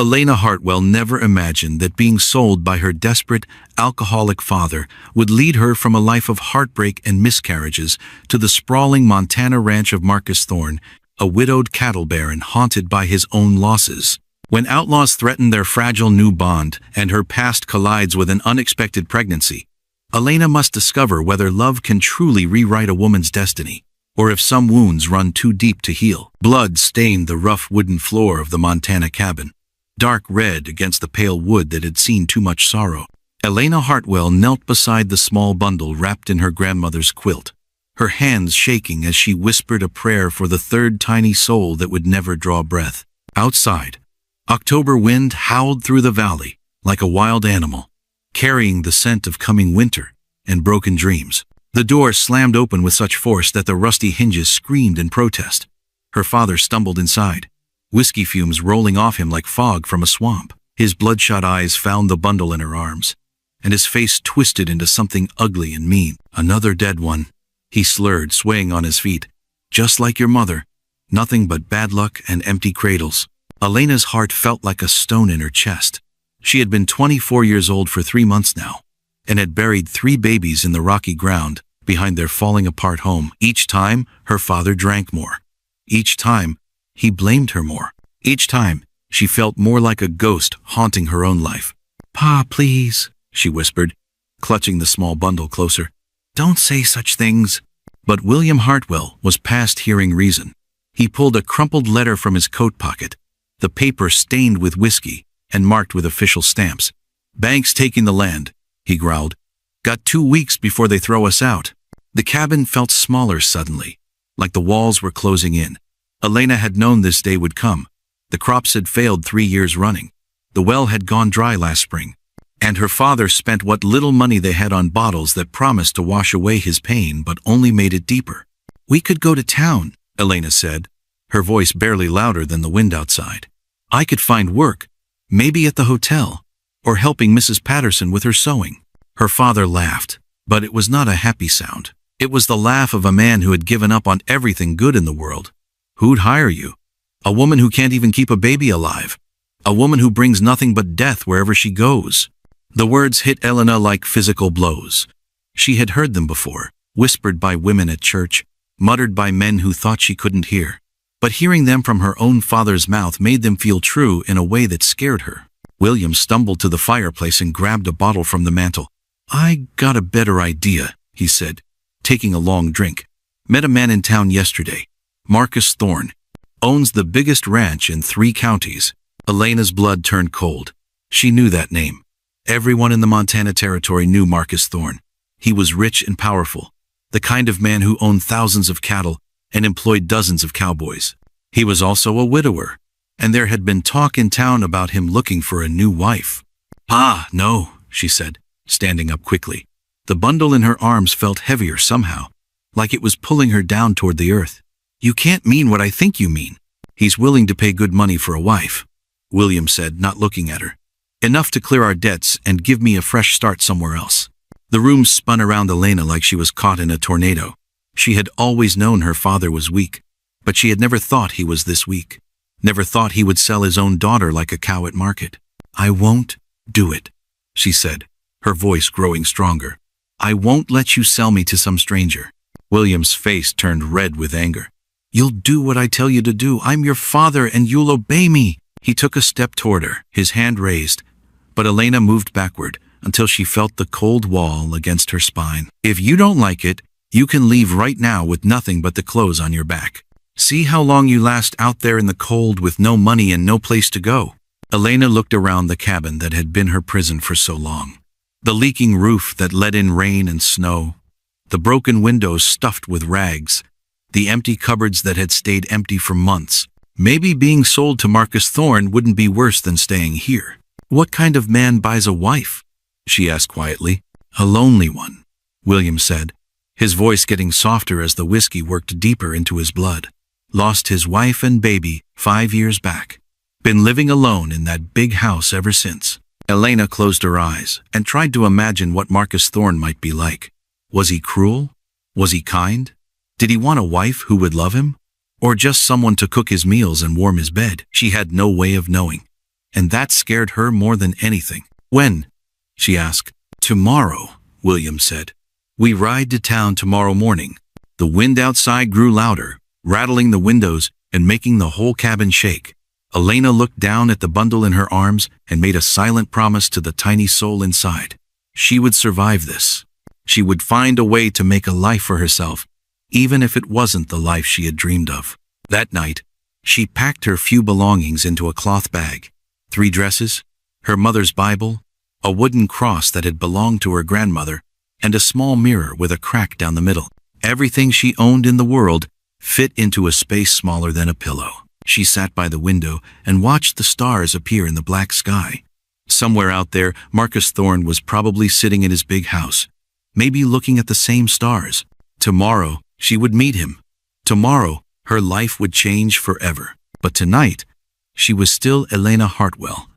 Elena Hartwell never imagined that being sold by her desperate, alcoholic father would lead her from a life of heartbreak and miscarriages to the sprawling Montana ranch of Marcus Thorne, a widowed cattle baron haunted by his own losses. When outlaws threaten their fragile new bond and her past collides with an unexpected pregnancy, Elena must discover whether love can truly rewrite a woman's destiny, or if some wounds run too deep to heal. Blood stained the rough wooden floor of the Montana cabin, dark red against the pale wood that had seen too much sorrow. Elena Hartwell knelt beside the small bundle wrapped in her grandmother's quilt, her hands shaking as she whispered a prayer for the third tiny soul that would never draw breath. Outside, October wind howled through the valley like a wild animal, carrying the scent of coming winter and broken dreams. The door slammed open with such force that the rusty hinges screamed in protest. Her father stumbled inside, whiskey fumes rolling off him like fog from a swamp. His bloodshot eyes found the bundle in her arms, and his face twisted into something ugly and mean. "Another dead one," he slurred, swaying on his feet. "Just like your mother. Nothing but bad luck and empty cradles." Elena's heart felt like a stone in her chest. She had been 24 years old for 3 months now, and had buried 3 babies in the rocky ground behind their falling-apart home. Each time, her father drank more. Each time, he blamed her more. Each time, she felt more like a ghost haunting her own life. "Pa, please," she whispered, clutching the small bundle closer. "Don't say such things." But William Hartwell was past hearing reason. He pulled a crumpled letter from his coat pocket, the paper stained with whiskey and marked with official stamps. "Bank's taking the land," he growled. "Got 2 weeks before they throw us out." The cabin felt smaller suddenly, like the walls were closing in. Elena had known this day would come. The crops had failed 3 years running. The well had gone dry last spring, and her father spent what little money they had on bottles that promised to wash away his pain but only made it deeper. "We could go to town," Elena said, her voice barely louder than the wind outside. "I could find work, maybe at the hotel, or helping Mrs. Patterson with her sewing." Her father laughed, but it was not a happy sound. It was the laugh of a man who had given up on everything good in the world. "Who'd hire you? A woman who can't even keep a baby alive. A woman who brings nothing but death wherever she goes." The words hit Elena like physical blows. She had heard them before, whispered by women at church, muttered by men who thought she couldn't hear. But hearing them from her own father's mouth made them feel true in a way that scared her. William stumbled to the fireplace and grabbed a bottle from the mantel. "I got a better idea," he said, taking a long drink. "Met a man in town yesterday. Marcus Thorne. Owns the biggest ranch in 3 counties. Elena's blood turned cold. She knew that name. Everyone in the Montana Territory knew Marcus Thorne. He was rich and powerful, the kind of man who owned thousands of cattle and employed dozens of cowboys. He was also a widower, and there had been talk in town about him looking for a new wife. "Ah, no," she said, standing up quickly. The bundle in her arms felt heavier somehow, like it was pulling her down toward the earth. "You can't mean what I think you mean. He's willing to pay good money for a wife," William said, not looking at her. "Enough to clear our debts and give me a fresh start somewhere else." The room spun around Elena like she was caught in a tornado. She had always known her father was weak, but she had never thought he was this weak. Never thought he would sell his own daughter like a cow at market. "I won't do it," she said, her voice growing stronger. "I won't let you sell me to some stranger." William's face turned red with anger. "You'll do what I tell you to do. I'm your father and you'll obey me." He took a step toward her, his hand raised, but Elena moved backward until she felt the cold wall against her spine. "If you don't like it, you can leave right now with nothing but the clothes on your back. See how long you last out there in the cold with no money and no place to go." Elena looked around the cabin that had been her prison for so long. The leaking roof that let in rain and snow, the broken windows stuffed with rags, the empty cupboards that had stayed empty for months. Maybe being sold to Marcus Thorne wouldn't be worse than staying here. "What kind of man buys a wife?" she asked quietly. "A lonely one," William said, his voice getting softer as the whiskey worked deeper into his blood. "Lost his wife and baby 5 years back. Been living alone in that big house ever since." Elena closed her eyes and tried to imagine what Marcus Thorne might be like. Was he cruel? Was he kind? Did he want a wife who would love him? Or just someone to cook his meals and warm his bed? She had no way of knowing. and that scared her more than anything. "When?" she asked. "Tomorrow," William said. "We ride to town tomorrow morning." The wind outside grew louder, rattling the windows and making the whole cabin shake. Elena looked down at the bundle in her arms and made a silent promise to the tiny soul inside. She would survive this. She would find a way to make a life for herself, even if it wasn't the life she had dreamed of. That night, she packed her few belongings into a cloth bag. 3 dresses, her mother's Bible, a wooden cross that had belonged to her grandmother, and a small mirror with a crack down the middle. Everything she owned in the world fit into a space smaller than a pillow. She sat by the window and watched the stars appear in the black sky. Somewhere out there, Marcus Thorne was probably sitting in his big house, maybe looking at the same stars. Tomorrow, she would meet him. Tomorrow, her life would change forever. But tonight, she was still Elena Hartwell,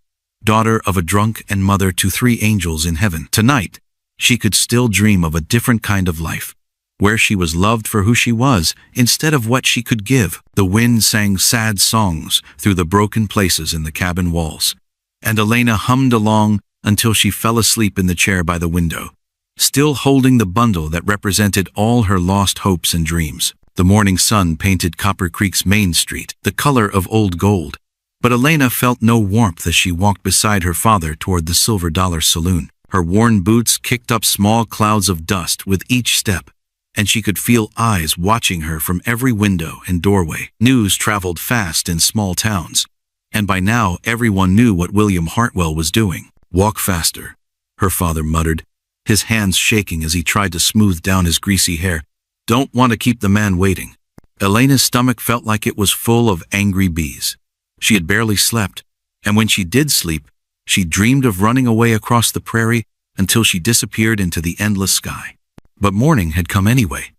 daughter of a drunk and mother to 3 angels in heaven. Tonight, she could still dream of a different kind of life, where she was loved for who she was instead of what she could give. The wind sang sad songs through the broken places in the cabin walls, and Elena hummed along until she fell asleep in the chair by the window, still holding the bundle that represented all her lost hopes and dreams. The morning sun painted Copper Creek's Main Street, the color of old gold, but Elena felt no warmth as she walked beside her father toward the Silver Dollar Saloon. Her worn boots kicked up small clouds of dust with each step, and she could feel eyes watching her from every window and doorway. News traveled fast in small towns, and by now everyone knew what William Hartwell was doing. "Walk faster," her father muttered, his hands shaking as he tried to smooth down his greasy hair. "Don't want to keep the man waiting." Elena's stomach felt like it was full of angry bees. She had barely slept, and when she did sleep, she dreamed of running away across the prairie until she disappeared into the endless sky. But morning had come anyway,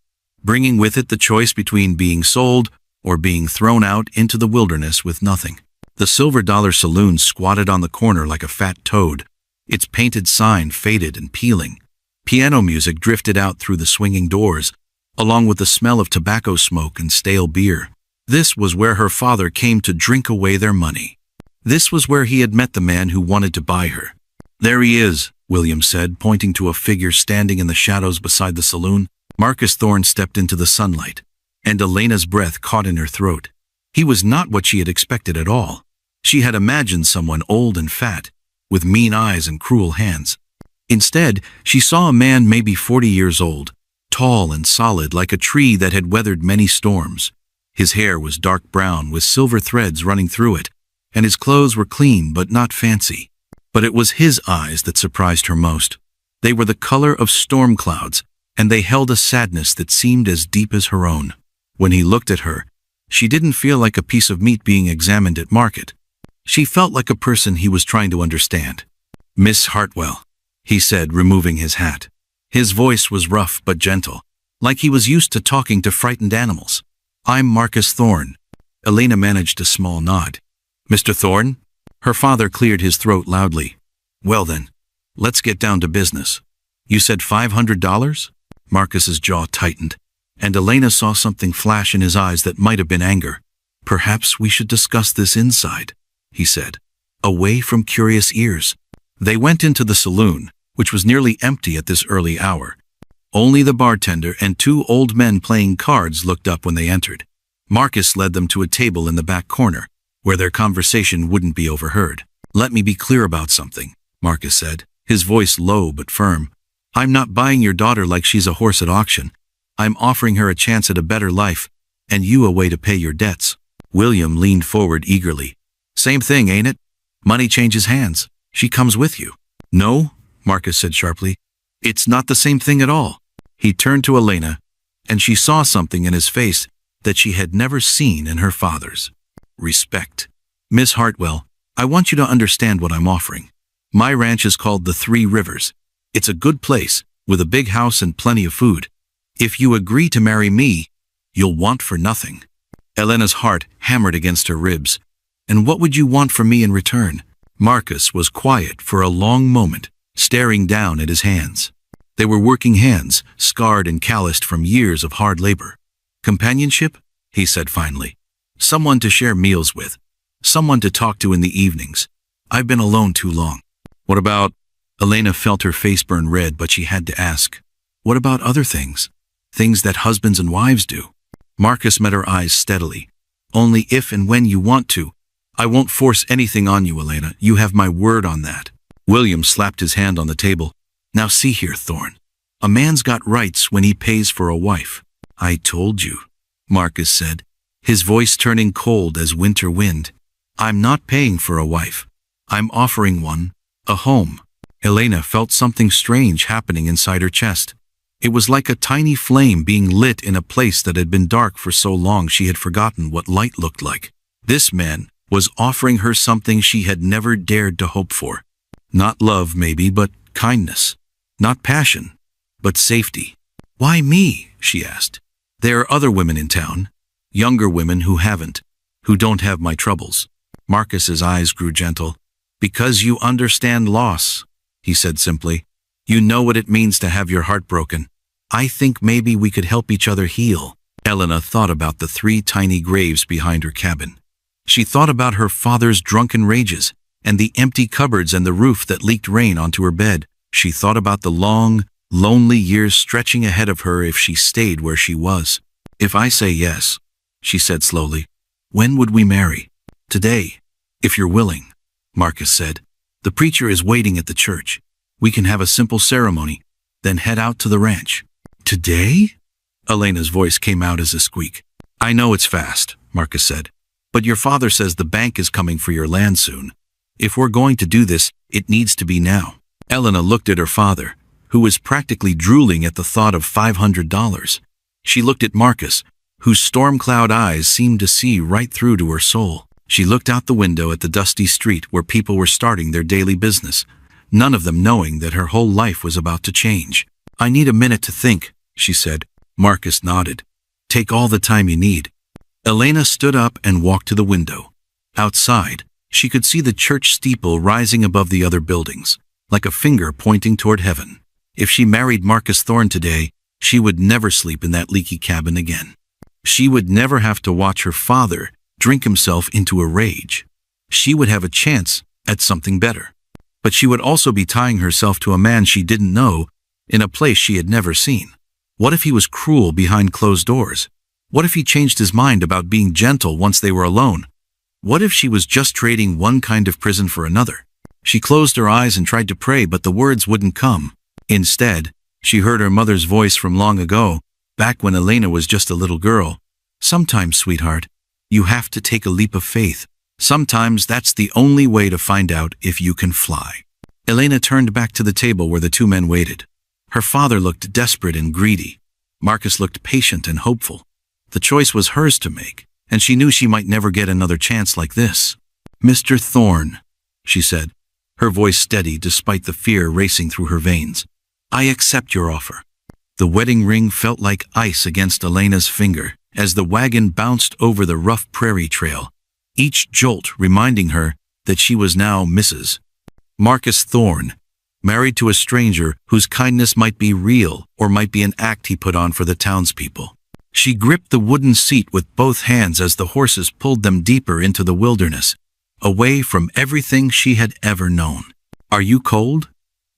bringing with it the choice between being sold or being thrown out into the wilderness with nothing. The Silver Dollar Saloon squatted on the corner like a fat toad, its painted sign faded and peeling. Piano music drifted out through the swinging doors, along with the smell of tobacco smoke and stale beer. This was where her father came to drink away their money. This was where he had met the man who wanted to buy her. "There he is," William said, pointing to a figure standing in the shadows beside the saloon. Marcus Thorne stepped into the sunlight, and Elena's breath caught in her throat. He was not what she had expected at all. She had imagined someone old and fat, with mean eyes and cruel hands. Instead, she saw a man maybe 40 years old, tall and solid like a tree that had weathered many storms. His hair was dark brown with silver threads running through it, and his clothes were clean but not fancy. But it was his eyes that surprised her most. They were the color of storm clouds, and they held a sadness that seemed as deep as her own. When he looked at her, she didn't feel like a piece of meat being examined at market. She felt like a person he was trying to understand. "Miss Hartwell," he said, removing his hat. His voice was rough but gentle, like he was used to talking to frightened animals. "I'm Marcus Thorne." Elena managed a small nod. "Mr. Thorne?" Her father cleared his throat loudly. "Well then, let's get down to business. You said $500? Marcus's jaw tightened, and Elena saw something flash in his eyes that might have been anger. "Perhaps we should discuss this inside," he said, away from curious ears. They went into the saloon, which was nearly empty at this early hour. Only the bartender and 2 old men playing cards looked up when they entered. Marcus led them to a table in the back corner, where their conversation wouldn't be overheard. "Let me be clear about something," Marcus said, his voice low but firm. "I'm not buying your daughter like she's a horse at auction. I'm offering her a chance at a better life, and you a way to pay your debts." William leaned forward eagerly. "Same thing, ain't it? Money changes hands. She comes with you." "No," Marcus said sharply. "It's not the same thing at all." He turned to Elena, and she saw something in his face that she had never seen in her father's. Respect. "Miss Hartwell, I want you to understand what I'm offering. My ranch is called the 3 Rivers. It's a good place, with a big house and plenty of food. If you agree to marry me, you'll want for nothing." Elena's heart hammered against her ribs. "And what would you want from me in return?" Marcus was quiet for a long moment, staring down at his hands. They were working hands, scarred and calloused from years of hard labor. "Companionship?" he said finally. "Someone to share meals with. Someone to talk to in the evenings. I've been alone too long. What about... Elena felt her face burn red, but she had to ask. What about other things? Things that husbands and wives do. Marcus met her eyes steadily. Only if and when you want to. I won't force anything on you, Elena. You have my word on that. William slapped his hand on the table. Now see here, Thorne. A man's got rights when he pays for a wife. I told you, Marcus said, his voice turning cold as winter wind. I'm not paying for a wife. I'm offering one, a home. Elena felt something strange happening inside her chest. It was like a tiny flame being lit in a place that had been dark for so long she had forgotten what light looked like. This man was offering her something she had never dared to hope for. Not love, maybe, but kindness. Not passion, but safety. Why me? She asked. There are other women in town, younger women who don't have my troubles. Marcus's eyes grew gentle. Because you understand loss, he said simply. You know what it means to have your heart broken. I think maybe we could help each other heal. Elena thought about the 3 tiny graves behind her cabin. She thought about her father's drunken rages, and the empty cupboards and the roof that leaked rain onto her bed. She thought about the long, lonely years stretching ahead of her if she stayed where she was. If I say yes, she said slowly, when would we marry? Today, if you're willing, Marcus said. The preacher is waiting at the church. We can have a simple ceremony, then head out to the ranch. Today? Elena's voice came out as a squeak. I know it's fast, Marcus said, but your father says the bank is coming for your land soon. If we're going to do this, it needs to be now. Elena looked at her father, who was practically drooling at the thought of $500. She looked at Marcus, whose storm-cloud eyes seemed to see right through to her soul. She looked out the window at the dusty street where people were starting their daily business, none of them knowing that her whole life was about to change. I need a minute to think, she said. Marcus nodded. Take all the time you need. Elena stood up and walked to the window. Outside, she could see the church steeple rising above the other buildings, like a finger pointing toward heaven. If she married Marcus Thorne today, she would never sleep in that leaky cabin again. She would never have to watch her father drink himself into a rage. She would have a chance at something better. But she would also be tying herself to a man she didn't know in a place she had never seen. What if he was cruel behind closed doors? What if he changed his mind about being gentle once they were alone? What if she was just trading one kind of prison for another? She closed her eyes and tried to pray, but the words wouldn't come. Instead, she heard her mother's voice from long ago, back when Elena was just a little girl. Sometimes, sweetheart, you have to take a leap of faith. Sometimes that's the only way to find out if you can fly. Elena turned back to the table where the 2 men waited. Her father looked desperate and greedy. Marcus looked patient and hopeful. The choice was hers to make, and she knew she might never get another chance like this. Mr. Thorne, she said, her voice steady despite the fear racing through her veins. I accept your offer. The wedding ring felt like ice against Elena's finger as the wagon bounced over the rough prairie trail, each jolt reminding her that she was now Mrs. Marcus Thorne, married to a stranger whose kindness might be real or might be an act he put on for the townspeople. She gripped the wooden seat with both hands as the horses pulled them deeper into the wilderness, away from everything she had ever known. Are you cold?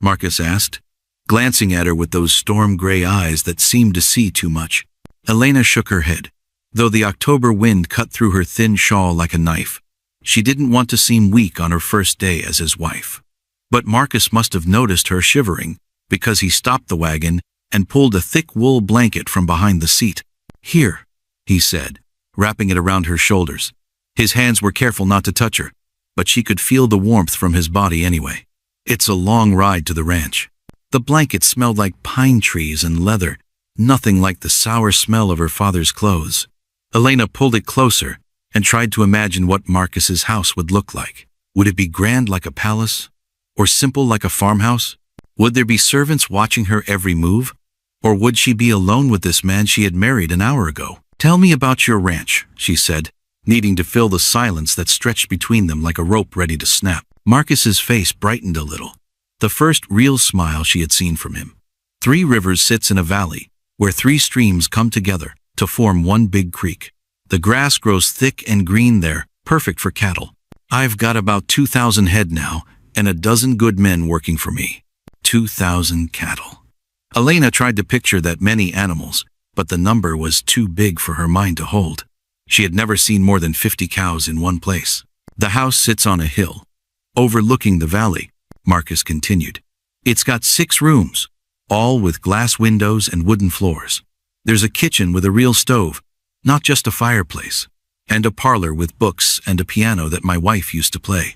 Marcus asked, glancing at her with those storm-gray eyes that seemed to see too much. Elena shook her head. Though the October wind cut through her thin shawl like a knife, she didn't want to seem weak on her first day as his wife. But Marcus must have noticed her shivering, because he stopped the wagon and pulled a thick wool blanket from behind the seat. Here, he said, wrapping it around her shoulders. His hands were careful not to touch her, but she could feel the warmth from his body anyway. It's a long ride to the ranch. The blanket smelled like pine trees and leather, nothing like the sour smell of her father's clothes. Elena pulled it closer and tried to imagine what Marcus's house would look like. Would it be grand like a palace? Or simple like a farmhouse? Would there be servants watching her every move? Or would she be alone with this man she had married an hour ago? Tell me about your ranch, she said, needing to fill the silence that stretched between them like a rope ready to snap. Marcus's face brightened a little, the first real smile she had seen from him. 3 Rivers sits in a valley, where 3 streams come together to form one big creek. The grass grows thick and green there, perfect for cattle. I've got about 2,000 head now, and a dozen good men working for me. 2,000 cattle. Elena tried to picture that many animals, but the number was too big for her mind to hold. She had never seen more than 50 cows in one place. The house sits on a hill, overlooking the valley, Marcus continued. It's got 6 rooms, all with glass windows and wooden floors. There's a kitchen with a real stove, not just a fireplace, and a parlor with books and a piano that my wife used to play.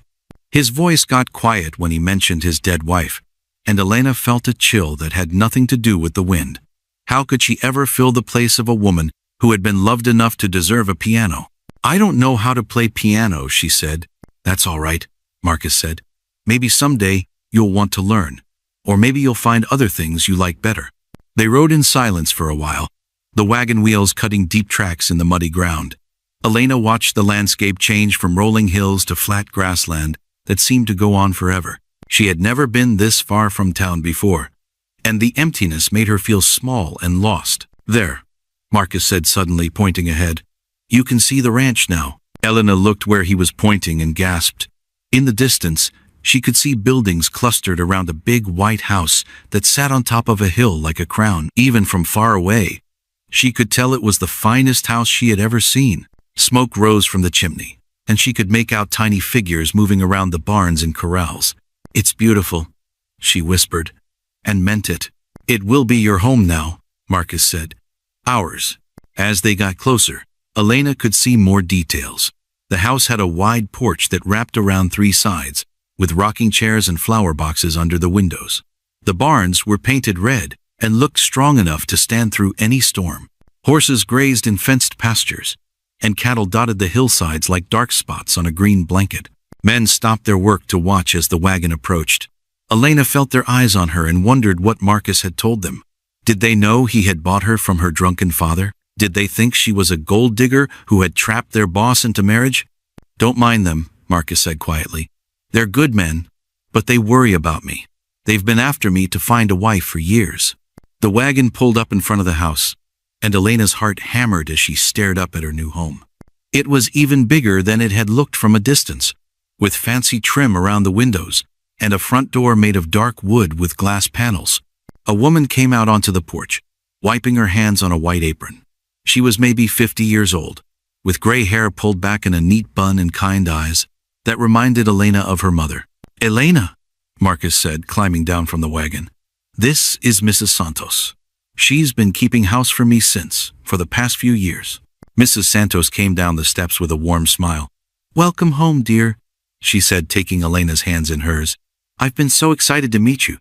His voice got quiet when he mentioned his dead wife, and Elena felt a chill that had nothing to do with the wind. How could she ever fill the place of a woman who had been loved enough to deserve a piano? I don't know how to play piano, she said. That's all right, Marcus said. Maybe someday you'll want to learn, or maybe you'll find other things you like better. They rode in silence for a while, the wagon wheels cutting deep tracks in the muddy ground. Elena watched the landscape change from rolling hills to flat grassland that seemed to go on forever. She had never been this far from town before, and the emptiness made her feel small and lost. There, Marcus said suddenly, pointing ahead. You can see the ranch now. Elena looked where he was pointing and gasped. In the distance, she could see buildings clustered around a big white house that sat on top of a hill like a crown. Even from far away, she could tell it was the finest house she had ever seen. Smoke rose from the chimney, and she could make out tiny figures moving around the barns and corrals. It's beautiful, she whispered, and meant it. It will be your home now, Marcus said. Ours. As they got closer, Elena could see more details. The house had a wide porch that wrapped around 3 sides, with rocking chairs and flower boxes under the windows. The barns were painted red and looked strong enough to stand through any storm. Horses grazed in fenced pastures, and cattle dotted the hillsides like dark spots on a green blanket. Men stopped their work to watch as the wagon approached. Elena felt their eyes on her and wondered what Marcus had told them. Did they know he had bought her from her drunken father? Did they think she was a gold digger who had trapped their boss into marriage? Don't mind them, Marcus said quietly. They're good men, but they worry about me. They've been after me to find a wife for years. The wagon pulled up in front of the house, and Elena's heart hammered as she stared up at her new home. It was even bigger than it had looked from a distance, with fancy trim around the windows and a front door made of dark wood with glass panels. A woman came out onto the porch, wiping her hands on a white apron. She was maybe 50 years old, with gray hair pulled back in a neat bun and kind eyes that reminded Elena of her mother. Elena, Marcus said, climbing down from the wagon. This is Mrs. Santos. She's been keeping house for me for the past few years. Mrs. Santos came down the steps with a warm smile. Welcome home, dear, she said, taking Elena's hands in hers. I've been so excited to meet you.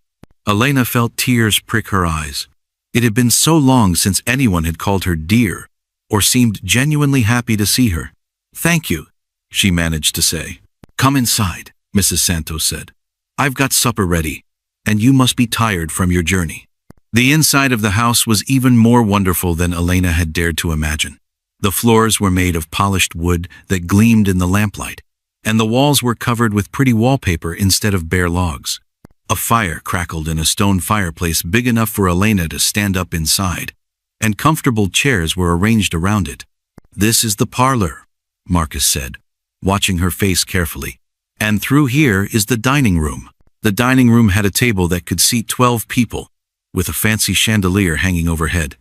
Elena felt tears prick her eyes. It had been so long since anyone had called her dear, or seemed genuinely happy to see her. Thank you, she managed to say. Come inside, Mrs. Santos said. I've got supper ready, and you must be tired from your journey. The inside of the house was even more wonderful than Elena had dared to imagine. The floors were made of polished wood that gleamed in the lamplight, and the walls were covered with pretty wallpaper instead of bare logs. A fire crackled in a stone fireplace big enough for Elena to stand up inside, and comfortable chairs were arranged around it. This is the parlor, Marcus said, watching her face carefully. And through here is the dining room. The dining room had a table that could seat 12 people, with a fancy chandelier hanging overhead.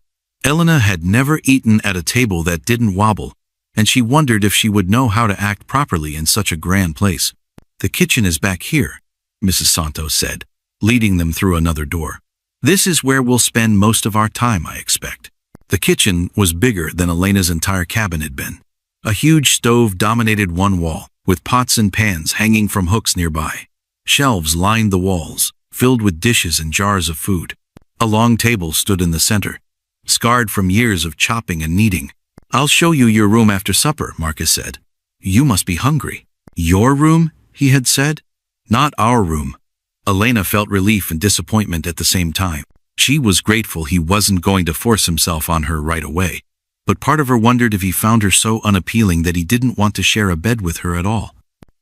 Elena had never eaten at a table that didn't wobble, and she wondered if she would know how to act properly in such a grand place. The kitchen is back here, Mrs. Santos said, leading them through another door. This is where we'll spend most of our time, I expect. The kitchen was bigger than Elena's entire cabin had been. A huge stove dominated one wall, with pots and pans hanging from hooks nearby. Shelves lined the walls, filled with dishes and jars of food. A long table stood in the center, scarred from years of chopping and kneading. I'll show you your room after supper, Marcus said. You must be hungry. Your room, he had said. Not our room. Elena felt relief and disappointment at the same time. She was grateful he wasn't going to force himself on her right away, but part of her wondered if he found her so unappealing that he didn't want to share a bed with her at all.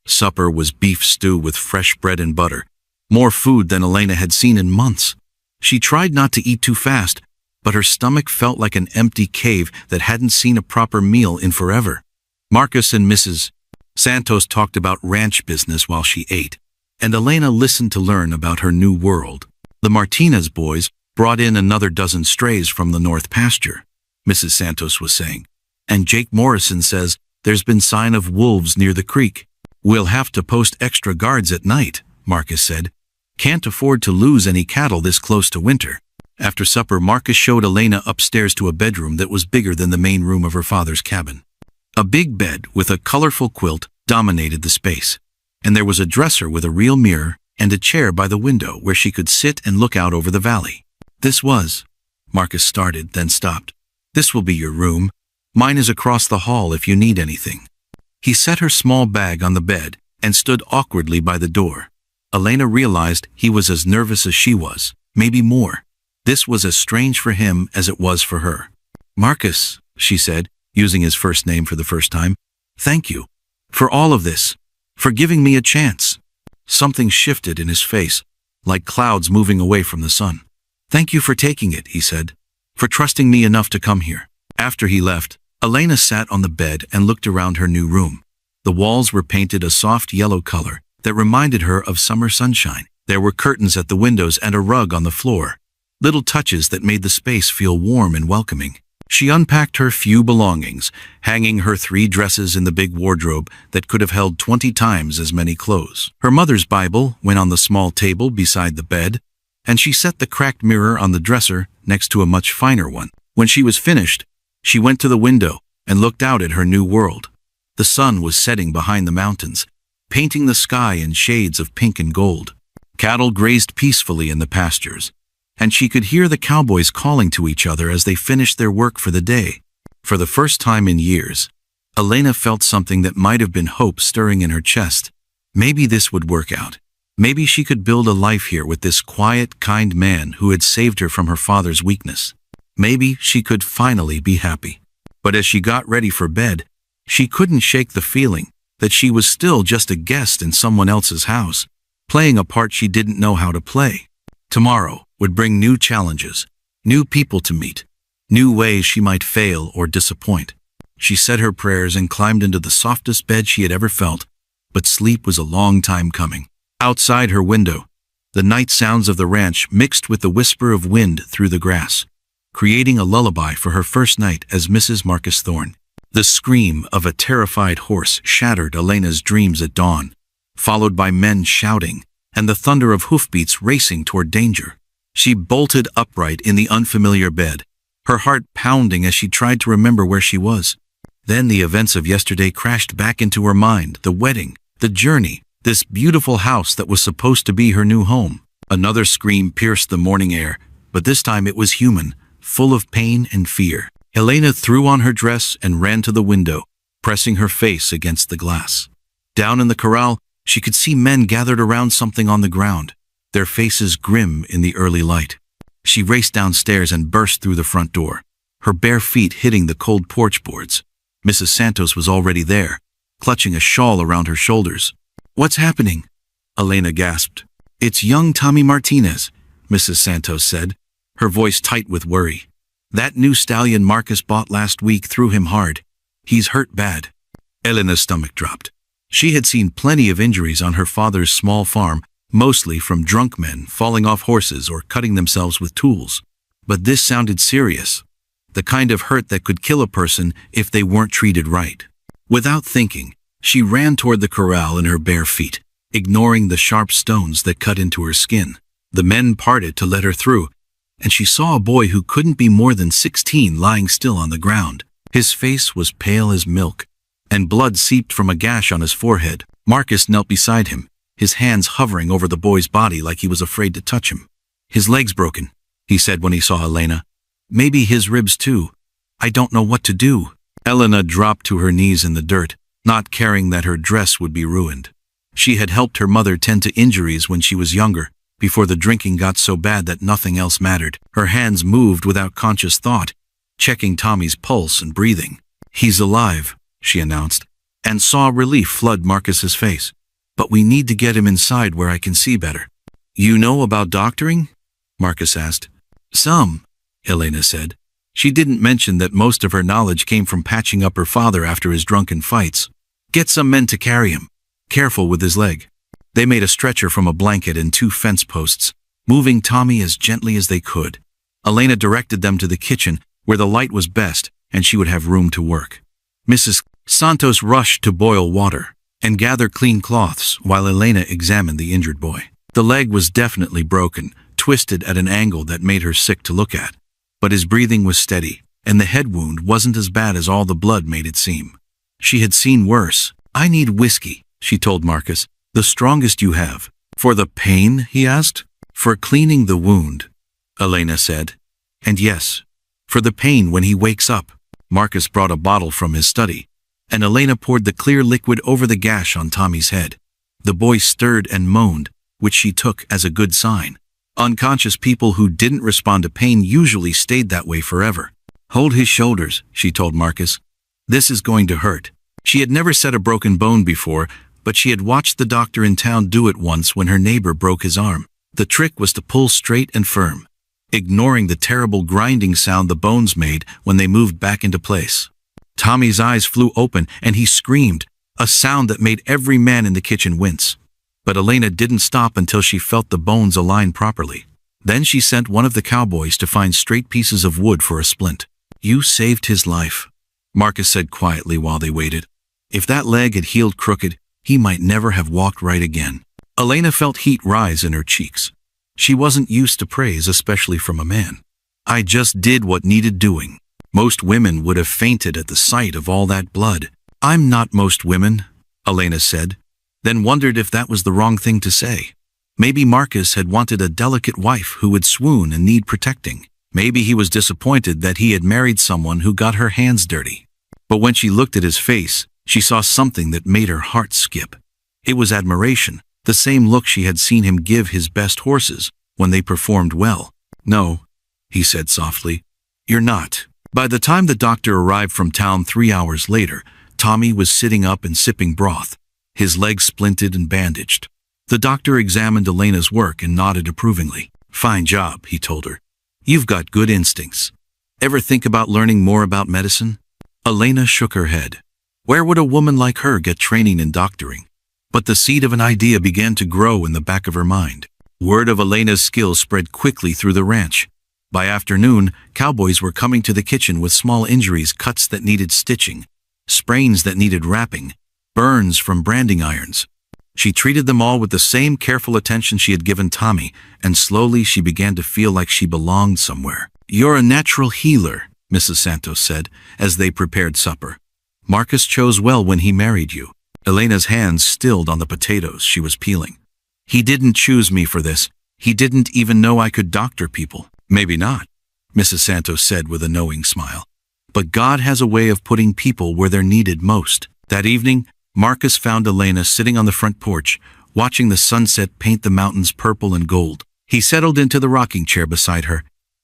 Supper was beef stew with fresh bread and butter, more food than Elena had seen in months. She tried not to eat too fast, but her stomach felt like an empty cave that hadn't seen a proper meal in forever. Marcus and Mrs. Santos talked about ranch business while she ate, and Elena listened to learn about her new world. The Martinez boys brought in another dozen strays from the north pasture, Mrs. Santos was saying, and Jake Morrison says there's been sign of wolves near the creek. We'll have to post extra guards at night, Marcus said. Can't afford to lose any cattle this close to winter. After supper, Marcus showed Elena upstairs to a bedroom that was bigger than the main room of her father's cabin. A big bed with a colorful quilt dominated the space, and there was a dresser with a real mirror and a chair by the window where she could sit and look out over the valley. This was, Marcus started, then stopped. This will be your room. Mine is across the hall if you need anything. He set her small bag on the bed and stood awkwardly by the door. Elena realized he was as nervous as she was, maybe more. This was as strange for him as it was for her. Marcus, she said, using his first name for the first time, thank you. For all of this. For giving me a chance. Something shifted in his face, like clouds moving away from the sun. Thank you for taking it, he said. For trusting me enough to come here. After he left, Elena sat on the bed and looked around her new room. The walls were painted a soft yellow color that reminded her of summer sunshine. There were curtains at the windows and a rug on the floor. Little touches that made the space feel warm and welcoming. She unpacked her few belongings, hanging her 3 dresses in the big wardrobe that could have held 20 times as many clothes. Her mother's Bible went on the small table beside the bed, and she set the cracked mirror on the dresser next to a much finer one. When she was finished, she went to the window and looked out at her new world. The sun was setting behind the mountains, painting the sky in shades of pink and gold. Cattle grazed peacefully in the pastures, and she could hear the cowboys calling to each other as they finished their work for the day. For the first time in years, Elena felt something that might have been hope stirring in her chest. Maybe this would work out. Maybe she could build a life here with this quiet, kind man who had saved her from her father's weakness. Maybe she could finally be happy. But as she got ready for bed, she couldn't shake the feeling that she was still just a guest in someone else's house, playing a part she didn't know how to play. Tomorrow would bring new challenges, new people to meet, new ways she might fail or disappoint. She said her prayers and climbed into the softest bed she had ever felt, but sleep was a long time coming. Outside her window, the night sounds of the ranch mixed with the whisper of wind through the grass, creating a lullaby for her first night as Mrs. Marcus Thorne. The scream of a terrified horse shattered Elena's dreams at dawn, followed by men shouting and the thunder of hoofbeats racing toward danger. She bolted upright in the unfamiliar bed, her heart pounding as she tried to remember where she was. Then the events of yesterday crashed back into her mind, the wedding, the journey, this beautiful house that was supposed to be her new home. Another scream pierced the morning air, but this time it was human, full of pain and fear. Elena threw on her dress and ran to the window, pressing her face against the glass. Down in the corral, she could see men gathered around something on the ground, their faces grim in the early light. She raced downstairs and burst through the front door, her bare feet hitting the cold porch boards. Mrs. Santos was already there, clutching a shawl around her shoulders. "What's happening?" Elena gasped. "It's young Tommy Martinez," Mrs. Santos said, her voice tight with worry. "That new stallion Marcus bought last week threw him hard. He's hurt bad." Elena's stomach dropped. She had seen plenty of injuries on her father's small farm, mostly from drunk men falling off horses or cutting themselves with tools. But this sounded serious, the kind of hurt that could kill a person if they weren't treated right. Without thinking, she ran toward the corral in her bare feet, ignoring the sharp stones that cut into her skin. The men parted to let her through, and she saw a boy who couldn't be more than 16 lying still on the ground. His face was pale as milk, and blood seeped from a gash on his forehead. Marcus knelt beside him, his hands hovering over the boy's body like he was afraid to touch him. "His leg's broken," he said when he saw Elena. "Maybe his ribs too. I don't know what to do." Elena dropped to her knees in the dirt, not caring that her dress would be ruined. She had helped her mother tend to injuries when she was younger, before the drinking got so bad that nothing else mattered. Her hands moved without conscious thought, checking Tommy's pulse and breathing. "He's alive," she announced, and saw relief flood Marcus's face. "But we need to get him inside where I can see better." "You know about doctoring?" Marcus asked. "Some," Elena said. She didn't mention that most of her knowledge came from patching up her father after his drunken fights. Get some men to carry him. Careful with his leg." They made a stretcher from a blanket and 2 fence posts, moving Tommy as gently as they could. Elena directed them to the kitchen, where the light was best and she would have room to work. Mrs. Santos rushed to boil water and gather clean cloths while Elena examined the injured boy. The leg was definitely broken, twisted at an angle that made her sick to look at. But his breathing was steady, and the head wound wasn't as bad as all the blood made it seem. She had seen worse. "I need whiskey," she told Marcus. "The strongest you have." "For the pain?" he asked. "For cleaning the wound," Elena said. "And yes, for the pain when he wakes up." Marcus brought a bottle from his study, and Elena poured the clear liquid over the gash on Tommy's head. The boy stirred and moaned, which she took as a good sign. Unconscious people who didn't respond to pain usually stayed that way forever. "Hold his shoulders," she told Marcus. "This is going to hurt." She had never set a broken bone before, but she had watched the doctor in town do it once when her neighbor broke his arm. The trick was to pull straight and firm, ignoring the terrible grinding sound the bones made when they moved back into place. Tommy's eyes flew open and he screamed, a sound that made every man in the kitchen wince. But Elena didn't stop until she felt the bones align properly. Then she sent one of the cowboys to find straight pieces of wood for a splint. "You saved his life," Marcus said quietly while they waited. "If that leg had healed crooked, he might never have walked right again." Elena felt heat rise in her cheeks. She wasn't used to praise, especially from a man. "I just did what needed doing." Most women would have fainted at the sight of all that blood. "I'm not most women," Elena said, then wondered if that was the wrong thing to say. Maybe Marcus had wanted a delicate wife who would swoon and need protecting. Maybe he was disappointed that he had married someone who got her hands dirty. But when she looked at his face, she saw something that made her heart skip. It was admiration, the same look she had seen him give his best horses when they performed well. "No," he said softly, "you're not." By the time the doctor arrived from town 3 hours later, Tommy was sitting up and sipping broth, his legs splinted and bandaged. The doctor examined Elena's work and nodded approvingly. "Fine job," he told her. "You've got good instincts. Ever think about learning more about medicine?" Elena shook her head. Where would a woman like her get training in doctoring? But the seed of an idea began to grow in the back of her mind. Word of Elena's skills spread quickly through the ranch. By afternoon, cowboys were coming to the kitchen with small injuries, cuts that needed stitching, sprains that needed wrapping, burns from branding irons. She treated them all with the same careful attention she had given Tommy, and slowly she began to feel like she belonged somewhere. "You're a natural healer," Mrs. Santos said, as they prepared supper. "Marcus chose well when he married you." Elena's hands stilled on the potatoes she was peeling. "He didn't choose me for this. He didn't even know I could doctor people." "Maybe not," Mrs. Santos said with a knowing smile. "But God has a way of putting people where they're needed most." That evening, Marcus found Elena sitting on the front porch, watching the sunset paint the mountains purple and gold. He settled into the rocking chair beside her,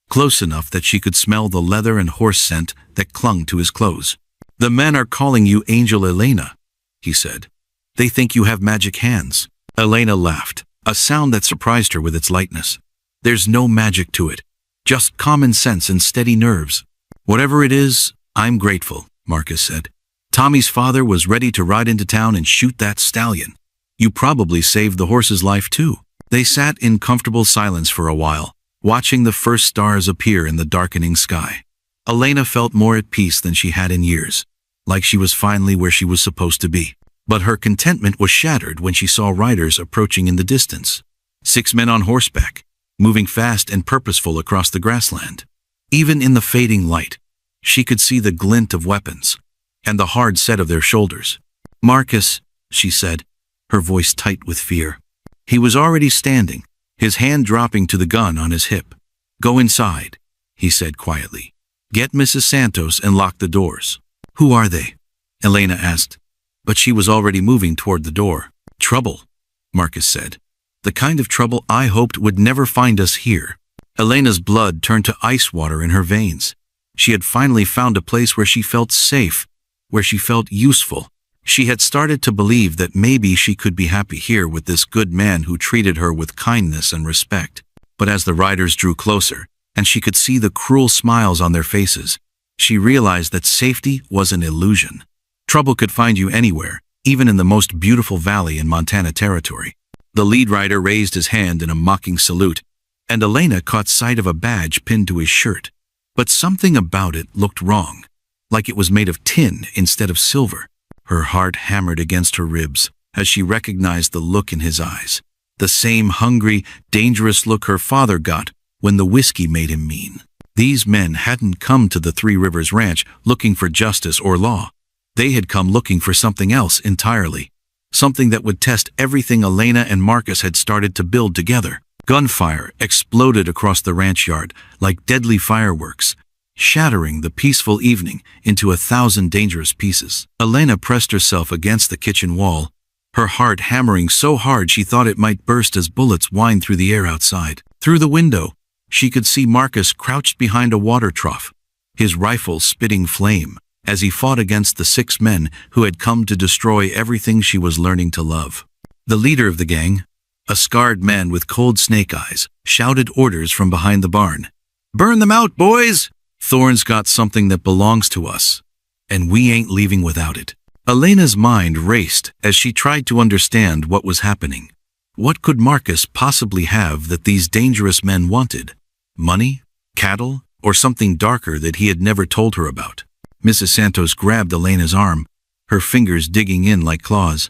close enough that she could smell the leather and horse scent that clung to his clothes. "The men are calling you Angel Elena," he said. "They think you have magic hands." Elena laughed, a sound that surprised her with its lightness. "There's no magic to it, just common sense and steady nerves." "Whatever it is, I'm grateful," Marcus said. "Tommy's father was ready to ride into town and shoot that stallion. You probably saved the horse's life too." They sat in comfortable silence for a while, watching the first stars appear in the darkening sky. Elena felt more at peace than she had in years, like she was finally where she was supposed to be. But her contentment was shattered when she saw riders approaching in the distance. 6 men on horseback, moving fast and purposeful across the grassland. Even in the fading light, she could see the glint of weapons and the hard set of their shoulders. "Marcus," she said, her voice tight with fear. He was already standing, his hand dropping to the gun on his hip. "Go inside," he said quietly. "Get Mrs. Santos and lock the doors." "Who are they?" Elena asked, but she was already moving toward the door. "Trouble," Marcus said. "The kind of trouble I hoped would never find us here." Elena's blood turned to ice water in her veins. She had finally found a place where she felt safe, where she felt useful. She had started to believe that maybe she could be happy here with this good man who treated her with kindness and respect. But as the riders drew closer, and she could see the cruel smiles on their faces, she realized that safety was an illusion. Trouble could find you anywhere, even in the most beautiful valley in Montana Territory. The lead rider raised his hand in a mocking salute, and Elena caught sight of a badge pinned to his shirt. But something about it looked wrong, like it was made of tin instead of silver. Her heart hammered against her ribs as she recognized the look in his eyes, the same hungry, dangerous look her father got when the whiskey made him mean. These men hadn't come to the Three Rivers Ranch looking for justice or law. They had come looking for something else entirely, something that would test everything Elena and Marcus had started to build together. Gunfire exploded across the ranch yard like deadly fireworks, shattering the peaceful evening into 1,000 dangerous pieces. Elena pressed herself against the kitchen wall, her heart hammering so hard she thought it might burst as bullets whined through the air outside. Through the window, she could see Marcus crouched behind a water trough, his rifle spitting flame, as he fought against the 6 men who had come to destroy everything she was learning to love. The leader of the gang, a scarred man with cold snake eyes, shouted orders from behind the barn. "Burn them out, boys! Thorne's got something that belongs to us, and we ain't leaving without it." Elena's mind raced as she tried to understand what was happening. What could Marcus possibly have that these dangerous men wanted? Money? Cattle? Or something darker that he had never told her about? Mrs. Santos grabbed Elena's arm, her fingers digging in like claws.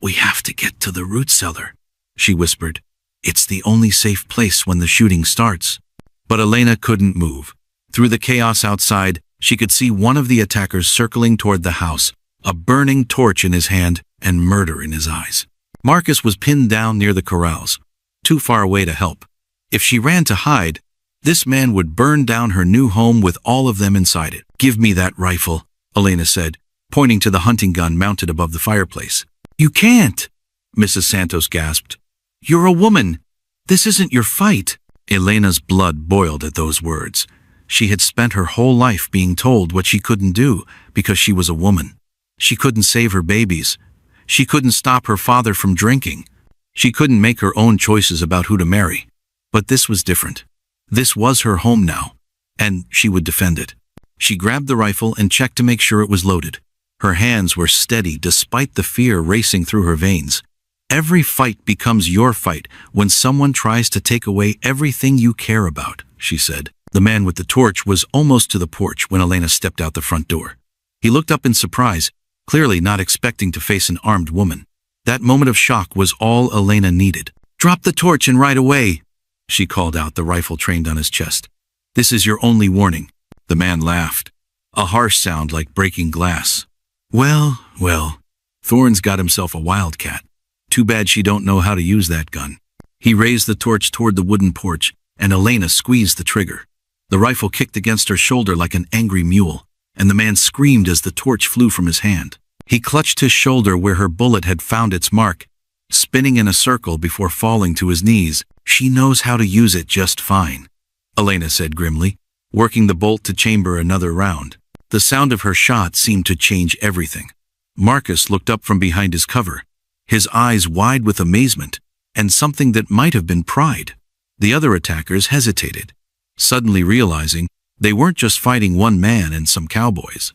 "We have to get to the root cellar," she whispered. "It's the only safe place when the shooting starts." But Elena couldn't move. Through the chaos outside, she could see one of the attackers circling toward the house, a burning torch in his hand and murder in his eyes. Marcus was pinned down near the corrals, too far away to help. If she ran to hide, this man would burn down her new home with all of them inside it. "Give me that rifle," Elena said, pointing to the hunting gun mounted above the fireplace. "You can't," Mrs. Santos gasped. "You're a woman. This isn't your fight." Elena's blood boiled at those words. She had spent her whole life being told what she couldn't do because she was a woman. She couldn't save her babies. She couldn't stop her father from drinking. She couldn't make her own choices about who to marry. But this was different. This was her home now, and she would defend it. She grabbed the rifle and checked to make sure it was loaded. Her hands were steady despite the fear racing through her veins. Every fight becomes your fight when someone tries to take away everything you care about, she said. The man with the torch was almost to the porch when Elena stepped out the front door. He looked up in surprise, clearly not expecting to face an armed woman. That moment of shock was all Elena needed. "Drop the torch and ride away," she called out, the rifle trained on his chest. "This is your only warning." The man laughed, a harsh sound like breaking glass. Well, Thorne's got himself a wildcat. Too bad she don't know how to use that gun." He raised the torch toward the wooden porch, and Elena squeezed the trigger. The rifle kicked against her shoulder like an angry mule, and the man screamed as the torch flew from his hand. He clutched his shoulder where her bullet had found its mark, spinning in a circle before falling to his knees. "She knows how to use it just fine," Elena said grimly, working the bolt to chamber another round. The sound of her shot seemed to change everything. Marcus looked up from behind his cover, his eyes wide with amazement and something that might have been pride. The other attackers hesitated, suddenly realizing they weren't just fighting one man and some cowboys.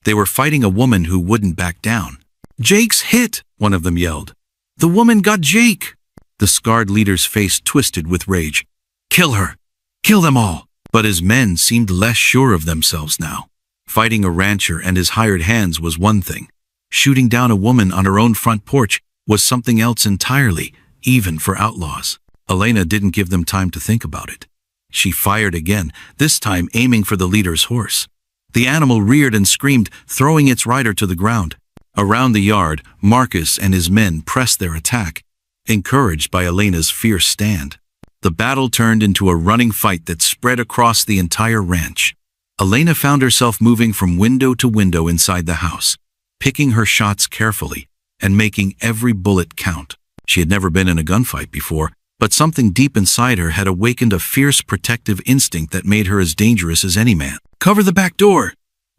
They were fighting a woman who wouldn't back down. "Jake's hit!" one of them yelled. "The woman got Jake!" The scarred leader's face twisted with rage. "Kill her! Kill them all!" But his men seemed less sure of themselves now. Fighting a rancher and his hired hands was one thing. Shooting down a woman on her own front porch was something else entirely, even for outlaws. Elena didn't give them time to think about it. She fired again, this time aiming for the leader's horse. The animal reared and screamed, throwing its rider to the ground. Around the yard, Marcus and his men pressed their attack, encouraged by Elena's fierce stand. The battle turned into a running fight that spread across the entire ranch. Elena found herself moving from window to window inside the house, picking her shots carefully and making every bullet count. She had never been in a gunfight before, but something deep inside her had awakened a fierce protective instinct that made her as dangerous as any man. "Cover the back door!"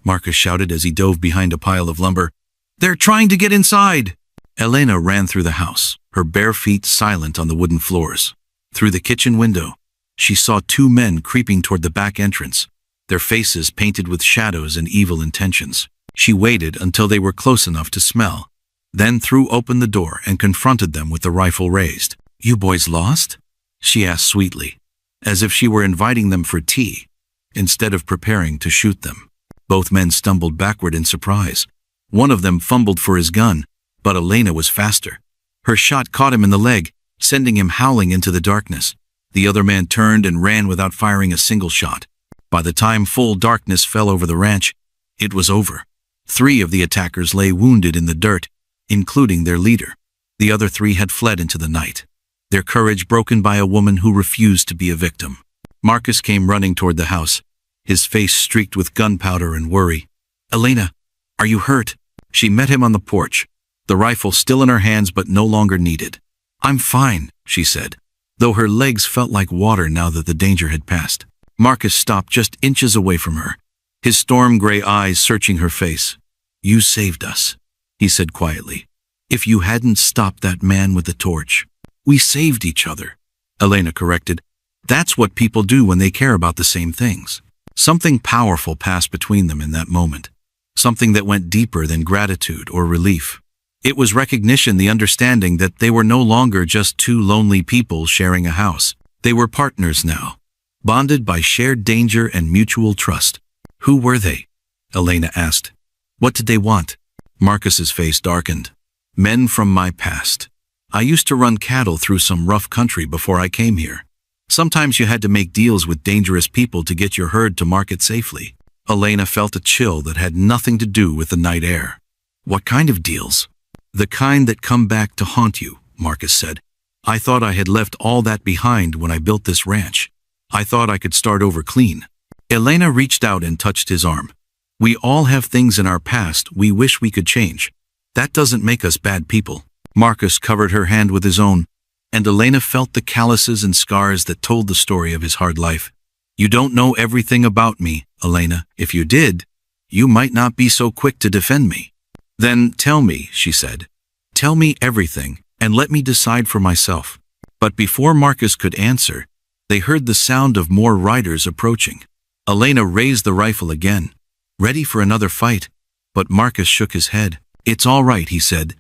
Marcus shouted as he dove behind a pile of lumber. "They're trying to get inside!" Elena ran through the house, her bare feet silent on the wooden floors. Through the kitchen window, she saw 2 men creeping toward the back entrance, their faces painted with shadows and evil intentions. She waited until they were close enough to smell, then threw open the door and confronted them with the rifle raised. "You boys lost?" she asked sweetly, as if she were inviting them for tea, instead of preparing to shoot them. Both men stumbled backward in surprise. One of them fumbled for his gun, but Elena was faster. Her shot caught him in the leg, sending him howling into the darkness. The other man turned and ran without firing a single shot. By the time full darkness fell over the ranch, it was over. 3 of the attackers lay wounded in the dirt, including their leader. The other 3 had fled into the night, their courage broken by a woman who refused to be a victim. Marcus came running toward the house, his face streaked with gunpowder and worry. "Elena, are you hurt?" She met him on the porch, the rifle still in her hands but no longer needed. "I'm fine," she said, though her legs felt like water now that the danger had passed. Marcus stopped just inches away from her, his storm-gray eyes searching her face. "You saved us," he said quietly. "If you hadn't stopped that man with the torch." "We saved each other," Elena corrected. "That's what people do when they care about the same things." Something powerful passed between them in that moment, something that went deeper than gratitude or relief. It was recognition, the understanding that they were no longer just 2 lonely people sharing a house. They were partners now, bonded by shared danger and mutual trust. "Who were they?" Elena asked. "What did they want?" Marcus's face darkened. "Men from my past. I used to run cattle through some rough country before I came here. Sometimes you had to make deals with dangerous people to get your herd to market safely." Elena felt a chill that had nothing to do with the night air. "What kind of deals?" "The kind that come back to haunt you," Marcus said. "I thought I had left all that behind when I built this ranch. I thought I could start over clean." Elena reached out and touched his arm. "We all have things in our past we wish we could change. That doesn't make us bad people." Marcus covered her hand with his own, and Elena felt the calluses and scars that told the story of his hard life. "You don't know everything about me, Elena. If you did, you might not be so quick to defend me." "Then tell me," she said. "Tell me everything, and let me decide for myself." But before Marcus could answer, they heard the sound of more riders approaching. Elena raised the rifle again, ready for another fight, but Marcus shook his head. "It's all right," he said.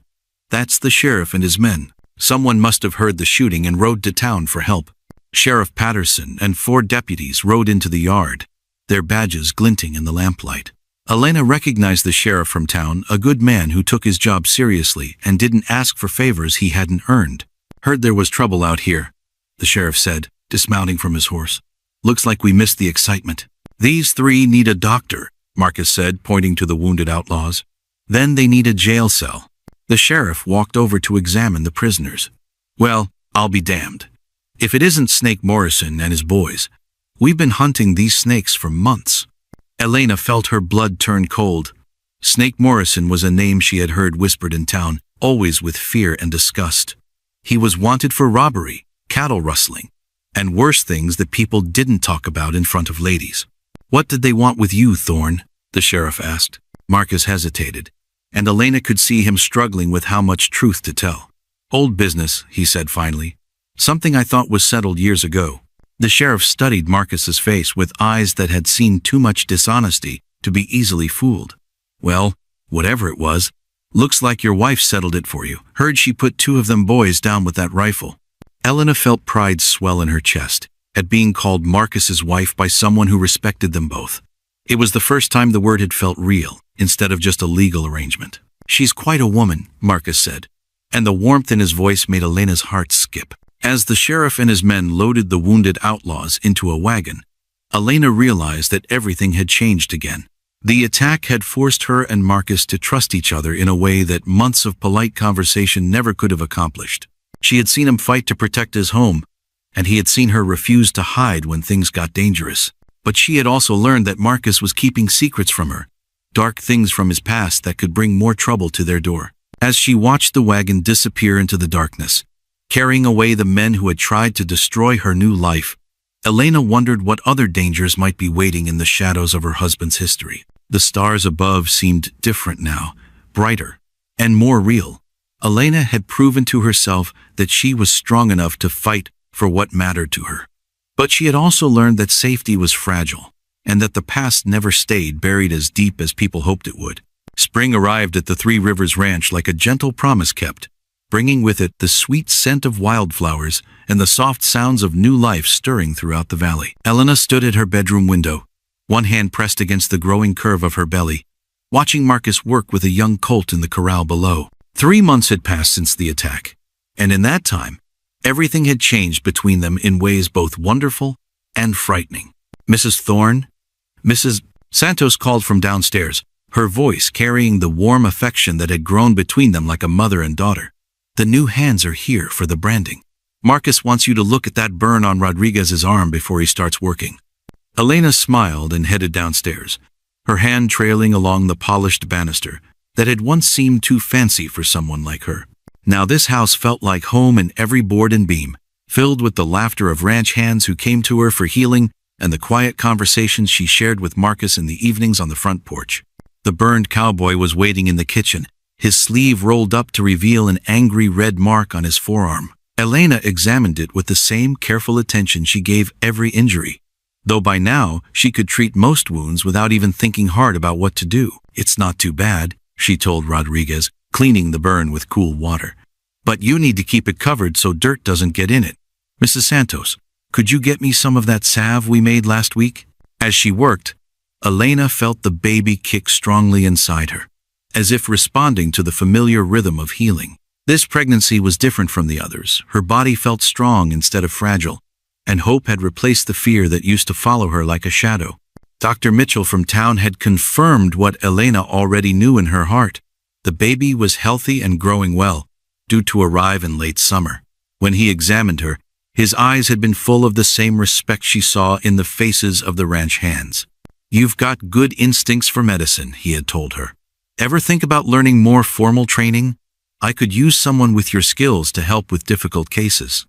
"That's the sheriff and his men. Someone must have heard the shooting and rode to town for help." Sheriff Patterson and 4 deputies rode into the yard, their badges glinting in the lamplight. Elena recognized the sheriff from town, a good man who took his job seriously and didn't ask for favors he hadn't earned. "Heard there was trouble out here," the sheriff said, dismounting from his horse. "Looks like we missed the excitement." "These 3 need a doctor," Marcus said, pointing to the wounded outlaws. "Then they need a jail cell." The sheriff walked over to examine the prisoners. "Well, I'll be damned. If it isn't Snake Morrison and his boys. We've been hunting these snakes for months." Elena felt her blood turn cold. Snake Morrison was a name she had heard whispered in town, always with fear and disgust. He was wanted for robbery, cattle rustling, and worse things that people didn't talk about in front of ladies. "What did they want with you, Thorne?" the sheriff asked. Marcus hesitated, and Elena could see him struggling with how much truth to tell. "Old business," he said finally. "Something I thought was settled years ago." The sheriff studied Marcus's face with eyes that had seen too much dishonesty to be easily fooled. "Well, whatever it was, looks like your wife settled it for you. Heard she put 2 of them boys down with that rifle." Elena felt pride swell in her chest at being called Marcus's wife by someone who respected them both. It was the first time the word had felt real, instead of just a legal arrangement. "She's quite a woman," Marcus said, and the warmth in his voice made Elena's heart skip. As the sheriff and his men loaded the wounded outlaws into a wagon, Elena realized that everything had changed again. The attack had forced her and Marcus to trust each other in a way that months of polite conversation never could have accomplished. She had seen him fight to protect his home, and he had seen her refuse to hide when things got dangerous. But she had also learned that Marcus was keeping secrets from her, dark things from his past that could bring more trouble to their door. As she watched the wagon disappear into the darkness, carrying away the men who had tried to destroy her new life, Elena wondered what other dangers might be waiting in the shadows of her husband's history. The stars above seemed different now, brighter, and more real. Elena had proven to herself that she was strong enough to fight for what mattered to her. But she had also learned that safety was fragile, and that the past never stayed buried as deep as people hoped it would. Spring arrived at the Three Rivers Ranch like a gentle promise kept, bringing with it the sweet scent of wildflowers and the soft sounds of new life stirring throughout the valley. Elena stood at her bedroom window, one hand pressed against the growing curve of her belly, watching Marcus work with a young colt in the corral below. 3 months had passed since the attack, and in that time, everything had changed between them in ways both wonderful and frightening. Mrs. Thorne? Mrs. Santos called from downstairs, her voice carrying the warm affection that had grown between them like a mother and daughter. The new hands are here for the branding. Marcus wants you to look at that burn on Rodriguez's arm before he starts working. Elena smiled and headed downstairs, her hand trailing along the polished banister that had once seemed too fancy for someone like her. Now this house felt like home in every board and beam, filled with the laughter of ranch hands who came to her for healing and the quiet conversations she shared with Marcus in the evenings on the front porch. The burned cowboy was waiting in the kitchen, his sleeve rolled up to reveal an angry red mark on his forearm. Elena examined it with the same careful attention she gave every injury, though by now she could treat most wounds without even thinking hard about what to do. "It's not too bad," she told Rodriguez, cleaning the burn with cool water. "But you need to keep it covered so dirt doesn't get in it. Mrs. Santos, could you get me some of that salve we made last week?" As she worked, Elena felt the baby kick strongly inside her, as if responding to the familiar rhythm of healing. This pregnancy was different from the others. Her body felt strong instead of fragile, and hope had replaced the fear that used to follow her like a shadow. Dr. Mitchell from town had confirmed what Elena already knew in her heart. The baby was healthy and growing well, due to arrive in late summer. When he examined her, his eyes had been full of the same respect she saw in the faces of the ranch hands. "You've got good instincts for medicine," he had told her. "Ever think about learning more formal training? I could use someone with your skills to help with difficult cases."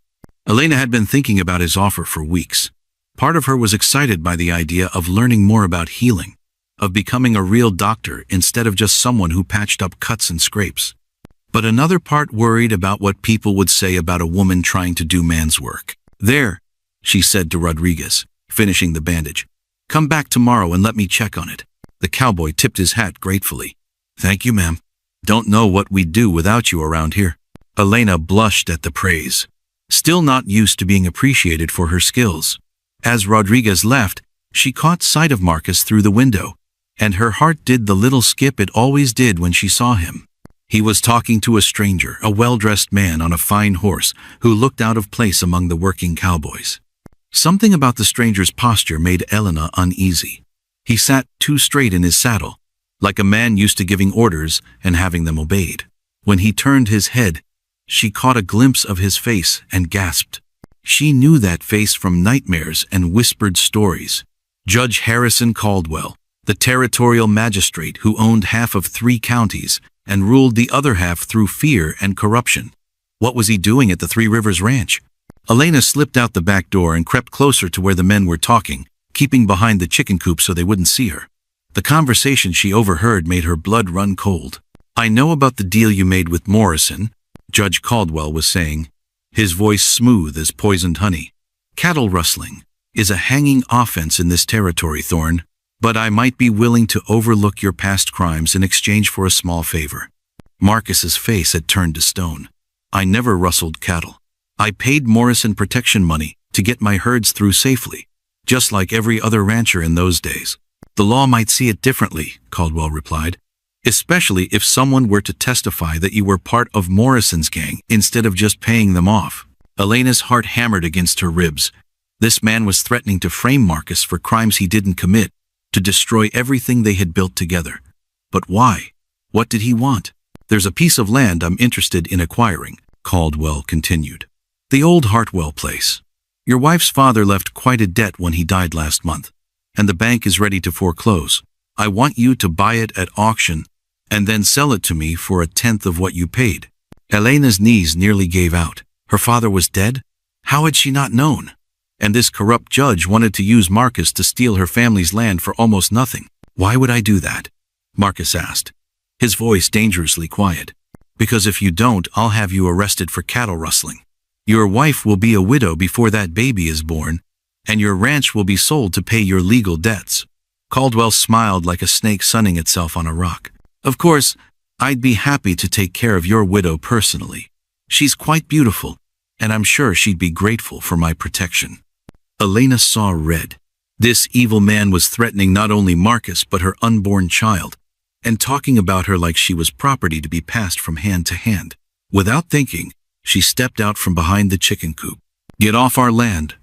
Elena had been thinking about his offer for weeks. Part of her was excited by the idea of learning more about healing, of becoming a real doctor instead of just someone who patched up cuts and scrapes. But another part worried about what people would say about a woman trying to do man's work. "There," she said to Rodriguez, finishing the bandage. "Come back tomorrow and let me check on it." The cowboy tipped his hat gratefully. "Thank you, ma'am. Don't know what we'd do without you around here." Elena blushed at the praise, still not used to being appreciated for her skills. As Rodriguez left, she caught sight of Marcus through the window, and her heart did the little skip it always did when she saw him. He was talking to a stranger, a well-dressed man on a fine horse who looked out of place among the working cowboys. Something about the stranger's posture made Elena uneasy. He sat too straight in his saddle, like a man used to giving orders and having them obeyed. When he turned his head, she caught a glimpse of his face and gasped. She knew that face from nightmares and whispered stories. Judge Harrison Caldwell, the territorial magistrate who owned half of 3 counties and ruled the other half through fear and corruption. What was he doing at the Three Rivers Ranch? Elena slipped out the back door and crept closer to where the men were talking, keeping behind the chicken coop so they wouldn't see her. The conversation she overheard made her blood run cold. "I know about the deal you made with Morrison," Judge Caldwell was saying, his voice smooth as poisoned honey. "Cattle rustling is a hanging offense in this territory, Thorne, but I might be willing to overlook your past crimes in exchange for a small favor." Marcus's face had turned to stone. "I never rustled cattle. I paid Morrison protection money to get my herds through safely, just like every other rancher in those days." "The law might see it differently," Caldwell replied, "especially if someone were to testify that you were part of Morrison's gang instead of just paying them off." Elena's heart hammered against her ribs. This man was threatening to frame Marcus for crimes he didn't commit, to destroy everything they had built together. But why? What did he want? "There's a piece of land I'm interested in acquiring," Caldwell continued. "The old Hartwell place. Your wife's father left quite a debt when he died last month, and the bank is ready to foreclose. I want you to buy it at auction and then sell it to me for 1/10 of what you paid." Elena's knees nearly gave out. Her father was dead? How had she not known? And this corrupt judge wanted to use Marcus to steal her family's land for almost nothing. "Why would I do that?" Marcus asked, his voice dangerously quiet. "Because if you don't, I'll have you arrested for cattle rustling. Your wife will be a widow before that baby is born, and your ranch will be sold to pay your legal debts." Caldwell smiled like a snake sunning itself on a rock. Of course, I'd be happy to take care of your widow personally. She's quite beautiful, and I'm sure she'd be grateful for my protection." Elena saw red. This evil man was threatening not only Marcus but her unborn child, and talking about her like she was property to be passed from hand to hand. Without thinking, she stepped out from behind the chicken coop. "Get off our land,"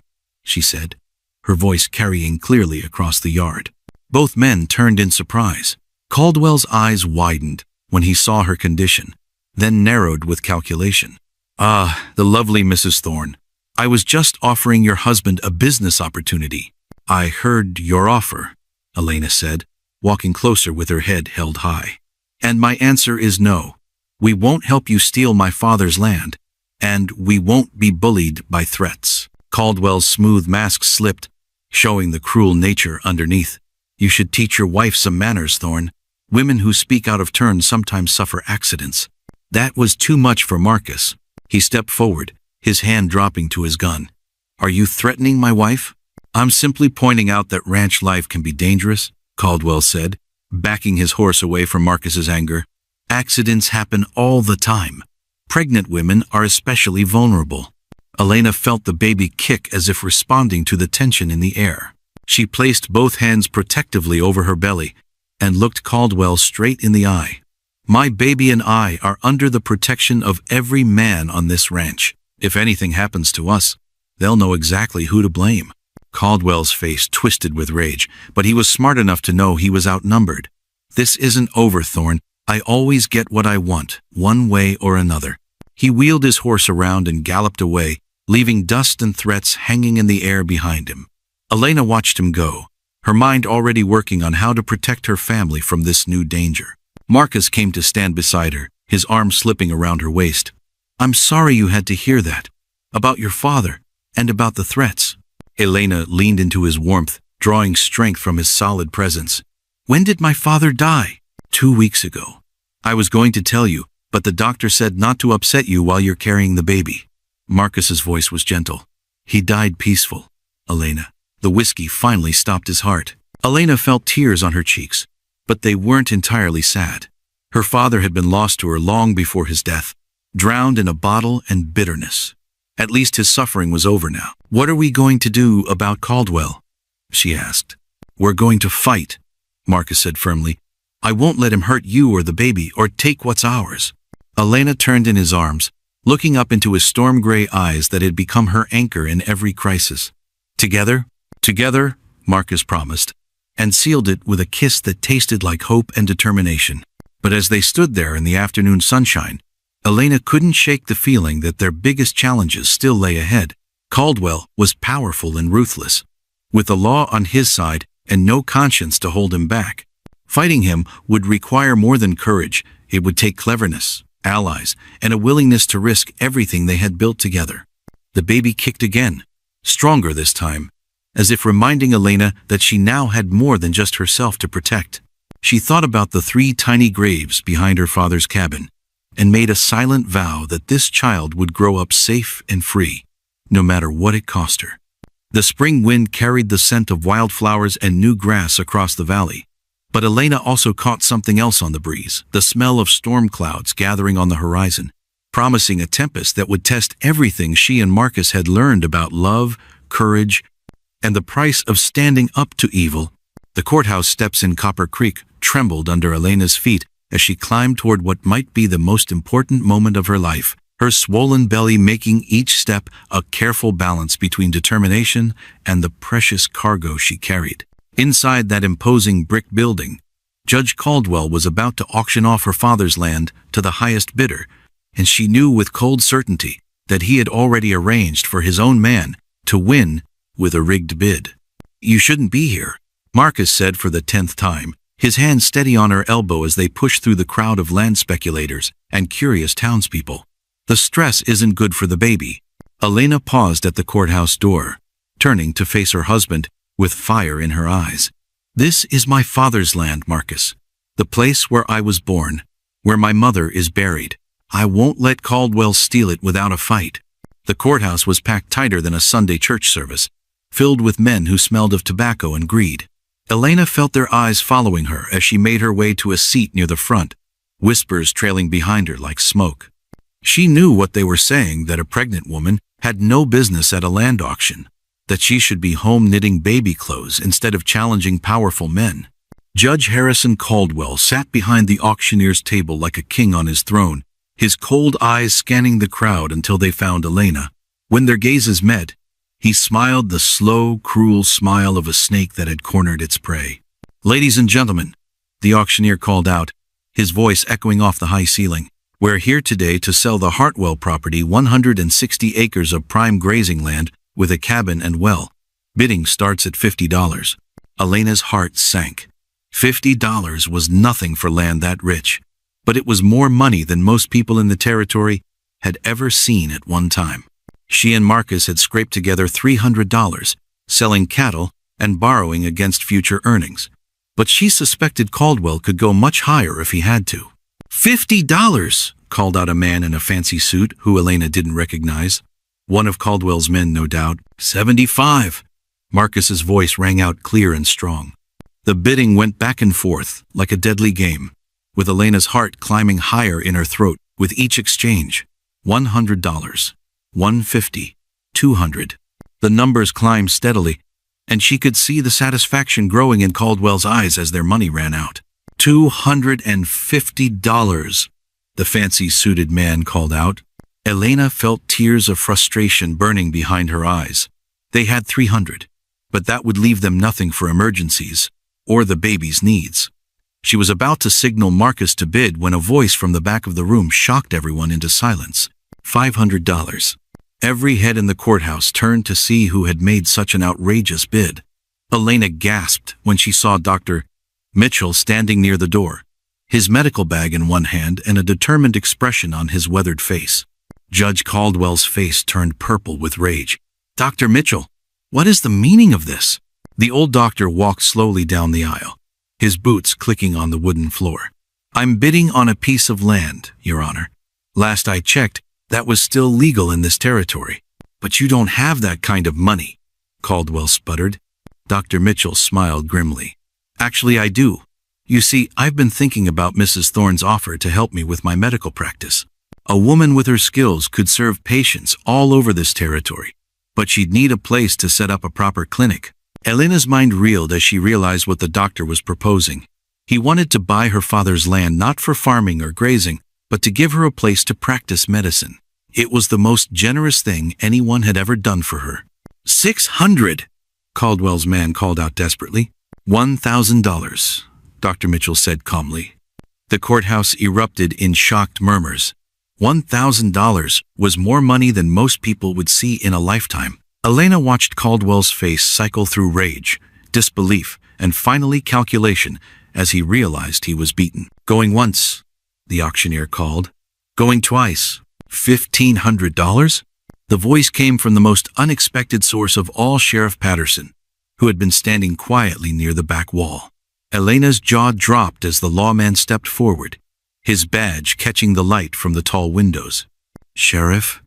she said, her voice carrying clearly across the yard. Both men turned in surprise. Caldwell's eyes widened when he saw her condition, then narrowed with calculation. "Ah, the lovely Mrs. Thorne. I was just offering your husband a business opportunity." "I heard your offer," Elena said, walking closer with her head held high. "And my answer is no. We won't help you steal my father's land, and we won't be bullied by threats." Caldwell's smooth mask slipped, showing the cruel nature underneath. "You should teach your wife some manners, Thorne. Women who speak out of turn sometimes suffer accidents." That was too much for Marcus. He stepped forward, his hand dropping to his gun. "Are you threatening my wife?" "I'm simply pointing out that ranch life can be dangerous," Caldwell said, backing his horse away from Marcus's anger. "Accidents happen all the time. Pregnant women are especially vulnerable." Elena felt the baby kick as if responding to the tension in the air. She placed both hands protectively over her belly and looked Caldwell straight in the eye. "My baby and I are under the protection of every man on this ranch. If anything happens to us, they'll know exactly who to blame." Caldwell's face twisted with rage, but he was smart enough to know he was outnumbered. "This isn't over, Thorne. I always get what I want, one way or another." He wheeled his horse around and galloped away, leaving dust and threats hanging in the air behind him. Elena watched him go, her mind already working on how to protect her family from this new danger. Marcus came to stand beside her, his arm slipping around her waist. "I'm sorry you had to hear that. About your father, and about the threats." Elena leaned into his warmth, drawing strength from his solid presence. "When did my father die?" 2 weeks ago. I was going to tell you, but the doctor said not to upset you while you're carrying the baby." Marcus's voice was gentle. "He died peaceful, Elena." The whiskey finally stopped his heart. Elena felt tears on her cheeks, but they weren't entirely sad. Her father had been lost to her long before his death, drowned in a bottle and bitterness. At least his suffering was over now. "What are we going to do about Caldwell?" she asked. "We're going to fight," Marcus said firmly. "I won't let him hurt you or the baby or take what's ours." Elena turned in his arms, looking up into his storm-gray eyes that had become her anchor in every crisis. "Together, together," Marcus promised, and sealed it with a kiss that tasted like hope and determination. But as they stood there in the afternoon sunshine, Elena couldn't shake the feeling that their biggest challenges still lay ahead. Caldwell was powerful and ruthless, with the law on his side and no conscience to hold him back. Fighting him would require more than courage. It would take cleverness, allies, and a willingness to risk everything they had built together. The baby kicked again, stronger this time, as if reminding Elena that she now had more than just herself to protect. She thought about the 3 tiny graves behind her father's cabin, and made a silent vow that this child would grow up safe and free, no matter what it cost her. The spring wind carried the scent of wildflowers and new grass across the valley, but Elena also caught something else on the breeze, the smell of storm clouds gathering on the horizon, promising a tempest that would test everything she and Marcus had learned about love, courage, and the price of standing up to evil. The courthouse steps in Copper Creek trembled under Elena's feet as she climbed toward what might be the most important moment of her life, her swollen belly making each step a careful balance between determination and the precious cargo she carried. Inside that imposing brick building, Judge Caldwell was about to auction off her father's land to the highest bidder, and she knew with cold certainty that he had already arranged for his own man to win with a rigged bid. "You shouldn't be here," Marcus said for the 10th time, his hand steady on her elbow as they pushed through the crowd of land speculators and curious townspeople. "The stress isn't good for the baby." Elena paused at the courthouse door, turning to face her husband with fire in her eyes. "This is my father's land, Marcus, the place where I was born, where my mother is buried. I won't let Caldwell steal it without a fight." The courthouse was packed tighter than a Sunday church service, filled with men who smelled of tobacco and greed. Elena felt their eyes following her as she made her way to a seat near the front, whispers trailing behind her like smoke. She knew what they were saying, that a pregnant woman had no business at a land auction, that she should be home knitting baby clothes instead of challenging powerful men. Judge Harrison Caldwell sat behind the auctioneer's table like a king on his throne, his cold eyes scanning the crowd until they found Elena. When their gazes met, he smiled the slow, cruel smile of a snake that had cornered its prey. "Ladies and gentlemen," the auctioneer called out, his voice echoing off the high ceiling, "we're here today to sell the Hartwell property, 160 acres of prime grazing land with a cabin and well. Bidding starts at $50. Elena's heart sank. $50 was nothing for land that rich, but it was more money than most people in the territory had ever seen at one time. She and Marcus had scraped together $300, selling cattle and borrowing against future earnings. But she suspected Caldwell could go much higher if he had to. $50, called out a man in a fancy suit who Elena didn't recognize. One of Caldwell's men, no doubt. 75. Marcus's voice rang out clear and strong. The bidding went back and forth like a deadly game, with Elena's heart climbing higher in her throat with each exchange. $100, $150, $200. The numbers climbed steadily, and she could see the satisfaction growing in Caldwell's eyes as their money ran out. $250, the fancy-suited man called out. Elena felt tears of frustration burning behind her eyes. They had $300, but that would leave them nothing for emergencies or the baby's needs. She was about to signal Marcus to bid when a voice from the back of the room shocked everyone into silence. $500. Every head in the courthouse turned to see who had made such an outrageous bid. Elena gasped when she saw Dr. Mitchell standing near the door, his medical bag in one hand and a determined expression on his weathered face. Judge Caldwell's face turned purple with rage. "Dr. Mitchell, what is the meaning of this?" The old doctor walked slowly down the aisle, his boots clicking on the wooden floor. "I'm bidding on a piece of land, Your Honor. Last I checked, that was still legal in this territory. But you don't have that kind of money," Caldwell sputtered. Dr. Mitchell smiled grimly. "Actually, I do. You see, I've been thinking about Mrs. Thorne's offer to help me with my medical practice. A woman with her skills could serve patients all over this territory, but she'd need a place to set up a proper clinic." Elena's mind reeled as she realized what the doctor was proposing. He wanted to buy her father's land not for farming or grazing, but to give her a place to practice medicine. It was the most generous thing anyone had ever done for her. $600, Caldwell's man called out desperately. $1,000, Dr. Mitchell said calmly. The courthouse erupted in shocked murmurs. $1,000 was more money than most people would see in a lifetime. Elena watched Caldwell's face cycle through rage, disbelief, and finally calculation as he realized he was beaten. "Going once," the auctioneer called. "Going twice." $1,500? The voice came from the most unexpected source of all, Sheriff Patterson, who had been standing quietly near the back wall. Elena's jaw dropped as the lawman stepped forward, his badge catching the light from the tall windows. "Sheriff?"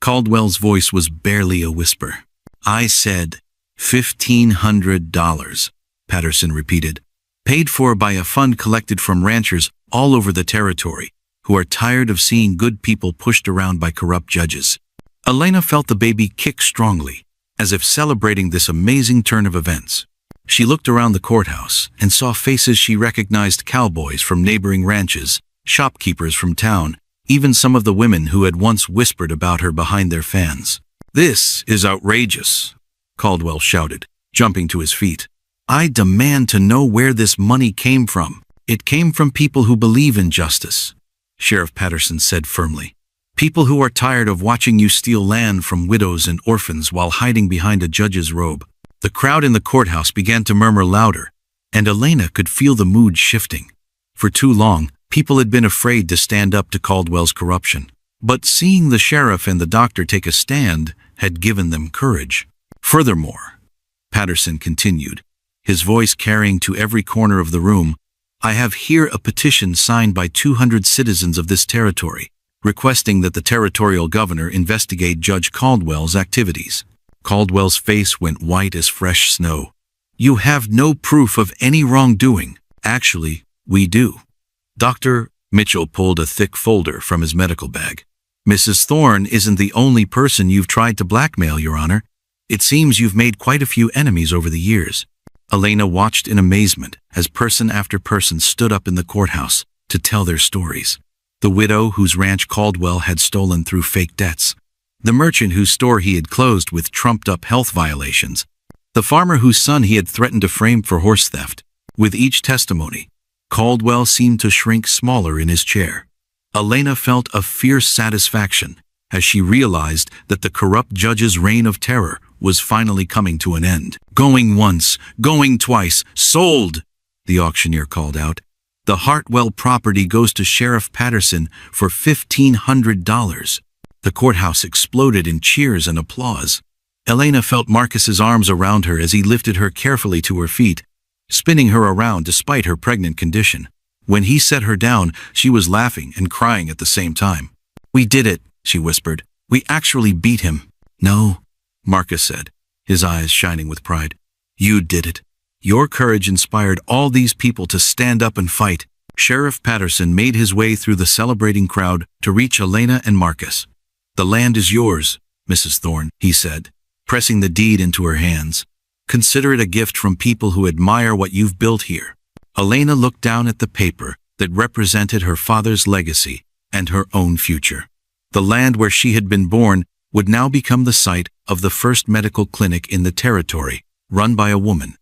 Caldwell's voice was barely a whisper. "I said $1,500, Patterson repeated. "Paid for by a fund collected from ranchers all over the territory who are tired of seeing good people pushed around by corrupt judges." Elena felt the baby kick strongly, as if celebrating this amazing turn of events. She looked around the courthouse and saw faces she recognized: cowboys from neighboring ranches, shopkeepers from town, even some of the women who had once whispered about her behind their fans. "This is outrageous," Caldwell shouted, jumping to his feet. "I demand to know where this money came from." "It came from people who believe in justice," Sheriff Patterson said firmly. "People who are tired of watching you steal land from widows and orphans while hiding behind a judge's robe." The crowd in the courthouse began to murmur louder, and Elena could feel the mood shifting. For too long, people had been afraid to stand up to Caldwell's corruption. But seeing the sheriff and the doctor take a stand had given them courage. "Furthermore," Patterson continued, his voice carrying to every corner of the room, "I have here a petition signed by 200 citizens of this territory, requesting that the territorial governor investigate Judge Caldwell's activities." Caldwell's face went white as fresh snow. You have no proof of any wrongdoing. Actually, we do. Dr. Mitchell pulled a thick folder from his medical bag. Mrs. Thorne isn't the only person you've tried to blackmail, Your Honor. It seems you've made quite a few enemies over the years. Elena watched in amazement as person after person stood up in the courthouse to tell their stories. The widow whose ranch Caldwell had stolen through fake debts. The merchant whose store he had closed with trumped-up health violations. The farmer whose son he had threatened to frame for horse theft. With each testimony, Caldwell seemed to shrink smaller in his chair. Elena felt a fierce satisfaction as she realized that the corrupt judge's reign of terror was finally coming to an end. Going once, going twice, sold, the auctioneer called out. The Hartwell property goes to Sheriff Patterson for $1,500. The courthouse exploded in cheers and applause. Elena felt Marcus's arms around her as he lifted her carefully to her feet, spinning her around despite her pregnant condition. When he set her down, she was laughing and crying at the same time. We did it, she whispered. We actually beat him. No, Marcus said, his eyes shining with pride. You did it. Your courage inspired all these people to stand up and fight. Sheriff Patterson made his way through the celebrating crowd to reach Elena and Marcus. The land is yours, Mrs. Thorne, he said, pressing the deed into her hands. Consider it a gift from people who admire what you've built here. Elena looked down at the paper that represented her father's legacy and her own future. The land where she had been born would now become the site of the first medical clinic in the territory, run by a woman.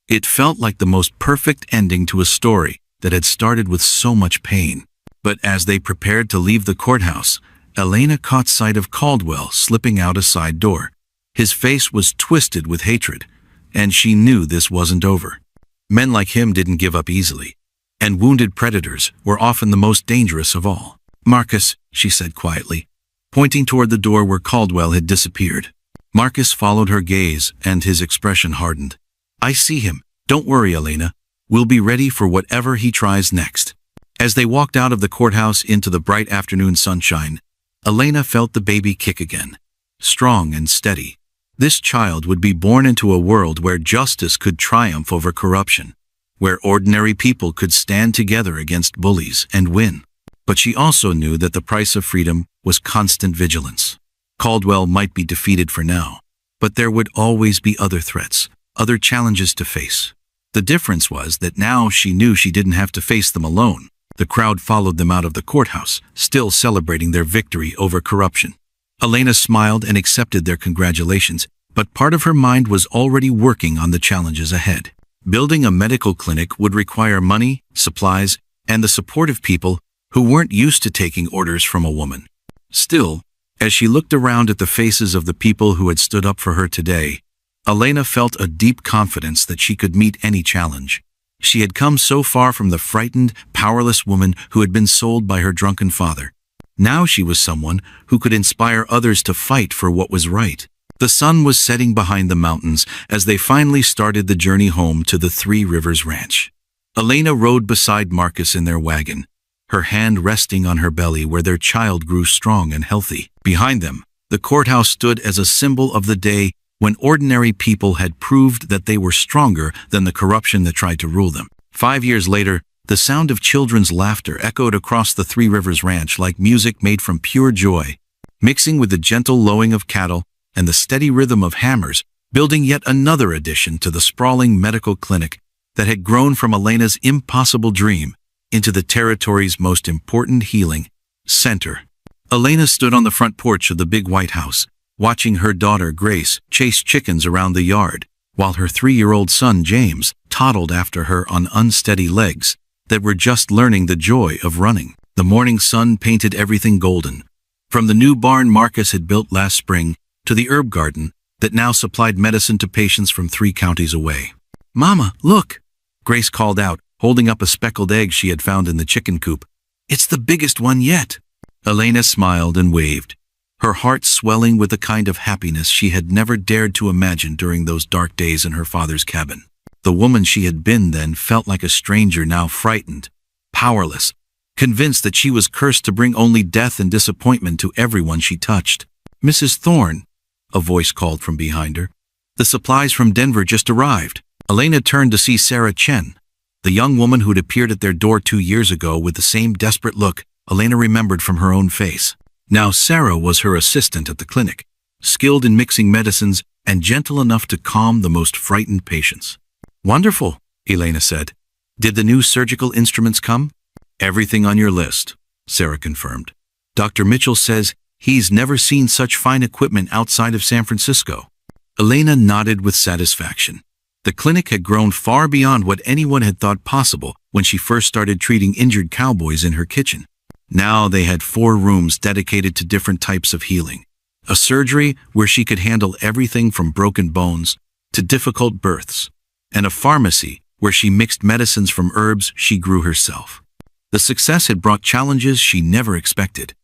It felt like the most perfect ending to a story that had started with so much pain. But as they prepared to leave the courthouse, Elena caught sight of Caldwell slipping out a side door. His face was twisted with hatred, and she knew this wasn't over. Men like him didn't give up easily, and wounded predators were often the most dangerous of all. Marcus, she said quietly, pointing toward the door where Caldwell had disappeared. Marcus followed her gaze, and his expression hardened. I see him. Don't worry, Elena. We'll be ready for whatever he tries next. As they walked out of the courthouse into the bright afternoon sunshine, Elena felt the baby kick again, strong and steady. This child would be born into a world where justice could triumph over corruption, where ordinary people could stand together against bullies and win. But she also knew that the price of freedom was constant vigilance. Caldwell might be defeated for now, but there would always be other threats, other challenges to face. The difference was that now she knew she didn't have to face them alone. The crowd followed them out of the courthouse, still celebrating their victory over corruption. Elena smiled and accepted their congratulations, but part of her mind was already working on the challenges ahead. Building a medical clinic would require money, supplies, and the support of people who weren't used to taking orders from a woman. Still, as she looked around at the faces of the people who had stood up for her today, Elena felt a deep confidence that she could meet any challenge. She had come so far from the frightened, powerless woman who had been sold by her drunken father. Now she was someone who could inspire others to fight for what was right. The sun was setting behind the mountains as they finally started the journey home to the Three Rivers Ranch. Elena rode beside Marcus in their wagon, her hand resting on her belly where their child grew strong and healthy. Behind them, the courthouse stood as a symbol of the day when ordinary people had proved that they were stronger than the corruption that tried to rule them. 5 years later, the sound of children's laughter echoed across the Three Rivers Ranch like music made from pure joy, mixing with the gentle lowing of cattle and the steady rhythm of hammers, building yet another addition to the sprawling medical clinic that had grown from Elena's impossible dream into the territory's most important healing center. Elena stood on the front porch of the big white house, watching her daughter Grace chase chickens around the yard, while her 3-year-old son James toddled after her on unsteady legs that were just learning the joy of running. The morning sun painted everything golden, from the new barn Marcus had built last spring to the herb garden that now supplied medicine to patients from 3 counties away. Mama, look, Grace called out, holding up a speckled egg she had found in the chicken coop. It's the biggest one yet. Elena smiled and waved, her heart swelling with a kind of happiness she had never dared to imagine during those dark days in her father's cabin. The woman she had been then felt like a stranger now, frightened, powerless, convinced that she was cursed to bring only death and disappointment to everyone she touched. Mrs. Thorne, a voice called from behind her. The supplies from Denver just arrived. Elena turned to see Sarah Chen, the young woman who'd appeared at their door 2 years ago with the same desperate look Elena remembered from her own face. Now Sarah was her assistant at the clinic, skilled in mixing medicines and gentle enough to calm the most frightened patients. "Wonderful," Elena said. "Did the new surgical instruments come?" "Everything on your list," Sarah confirmed. "Dr. Mitchell says he's never seen such fine equipment outside of San Francisco." Elena nodded with satisfaction. The clinic had grown far beyond what anyone had thought possible when she first started treating injured cowboys in her kitchen. Now they had 4 rooms dedicated to different types of healing. A surgery where she could handle everything from broken bones to difficult births, and a pharmacy where she mixed medicines from herbs she grew herself. The success had brought challenges she never expected.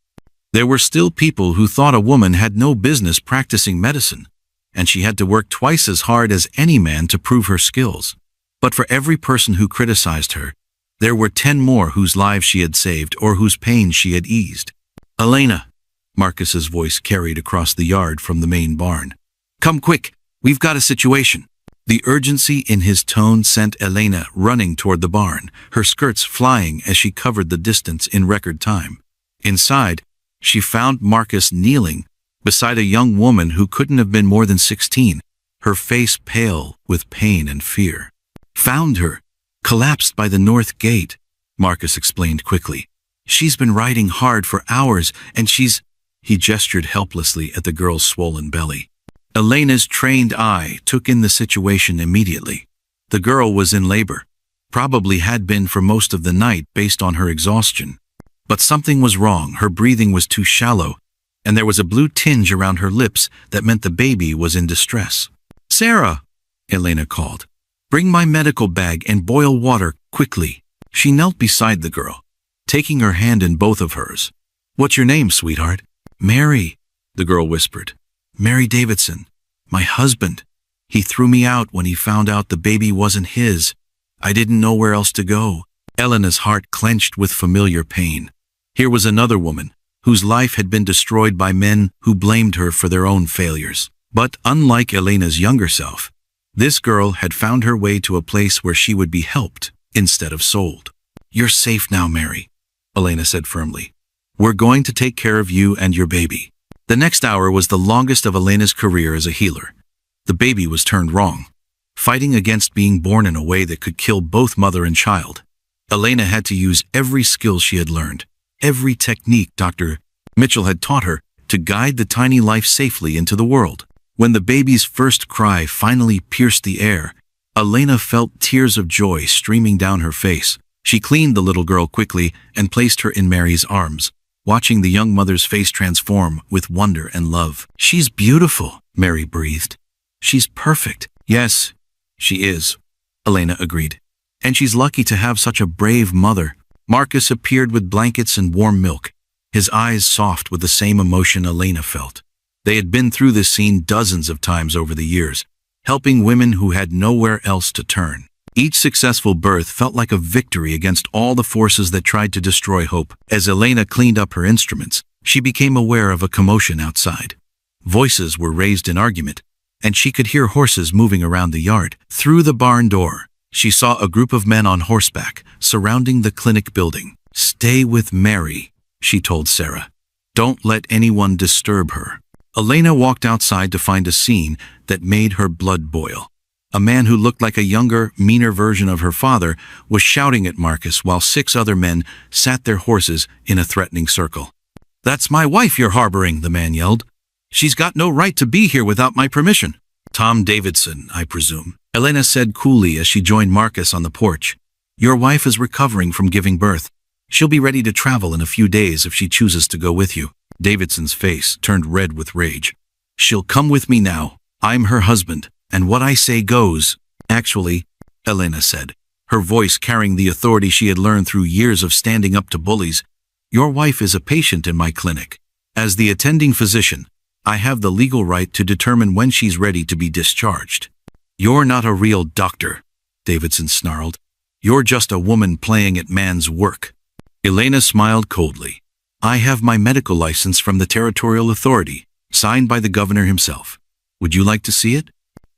There were still people who thought a woman had no business practicing medicine, and she had to work twice as hard as any man to prove her skills. But for every person who criticized her, there were 10 more whose lives she had saved or whose pain she had eased. "Elena," Marcus's voice carried across the yard from the main barn. "Come quick, we've got a situation." The urgency in his tone sent Elena running toward the barn, her skirts flying as she covered the distance in record time. Inside, she found Marcus kneeling beside a young woman who couldn't have been more than 16, her face pale with pain and fear. "Found her, collapsed by the north gate," Marcus explained quickly. "She's been riding hard for hours, and He gestured helplessly at the girl's swollen belly. Elena's trained eye took in the situation immediately. The girl was in labor, probably had been for most of the night based on her exhaustion. But something was wrong. Her breathing was too shallow, and there was a blue tinge around her lips that meant the baby was in distress. "Sarah," Elena called, "bring my medical bag and boil water quickly." She knelt beside the girl, taking her hand in both of hers. "What's your name, sweetheart?" "Mary," the girl whispered. "Mary Davidson. My husband. He threw me out when he found out the baby wasn't his. I didn't know where else to go." Elena's heart clenched with familiar pain. Here was another woman whose life had been destroyed by men who blamed her for their own failures. But unlike Elena's younger self, this girl had found her way to a place where she would be helped instead of sold. "You're safe now, Mary," Elena said firmly. "We're going to take care of you and your baby." The next hour was the longest of Elena's career as a healer. The baby was turned wrong, fighting against being born in a way that could kill both mother and child. Elena had to use every skill she had learned, every technique Dr. Mitchell had taught her to guide the tiny life safely into the world. When the baby's first cry finally pierced the air, Elena felt tears of joy streaming down her face. She cleaned the little girl quickly and placed her in Mary's arms, watching the young mother's face transform with wonder and love. "She's beautiful," Mary breathed. "She's perfect." "Yes, she is," Elena agreed. "And she's lucky to have such a brave mother." Marcus appeared with blankets and warm milk, his eyes soft with the same emotion Elena felt. They had been through this scene dozens of times over the years, helping women who had nowhere else to turn. Each successful birth felt like a victory against all the forces that tried to destroy hope. As Elena cleaned up her instruments, she became aware of a commotion outside. Voices were raised in argument, and she could hear horses moving around the yard. Through the barn door, she saw a group of men on horseback surrounding the clinic building. "Stay with Mary," she told Sarah. "Don't let anyone disturb her." Elena walked outside to find a scene that made her blood boil. A man who looked like a younger, meaner version of her father was shouting at Marcus while 6 other men sat their horses in a threatening circle. "That's my wife you're harboring," the man yelled. "She's got no right to be here without my permission." "Tom Davidson, I presume," Elena said coolly as she joined Marcus on the porch. "Your wife is recovering from giving birth. She'll be ready to travel in a few days if she chooses to go with you." Davidson's face turned red with rage. "She'll come with me now. I'm her husband, and what I say goes." "Actually," Elena said, her voice carrying the authority she had learned through years of standing up to bullies, "your wife is a patient in my clinic. As the attending physician, I have the legal right to determine when she's ready to be discharged." "You're not a real doctor," Davidson snarled. "You're just a woman playing at man's work." Elena smiled coldly. "I have my medical license from the territorial authority, signed by the governor himself. Would you like to see it?"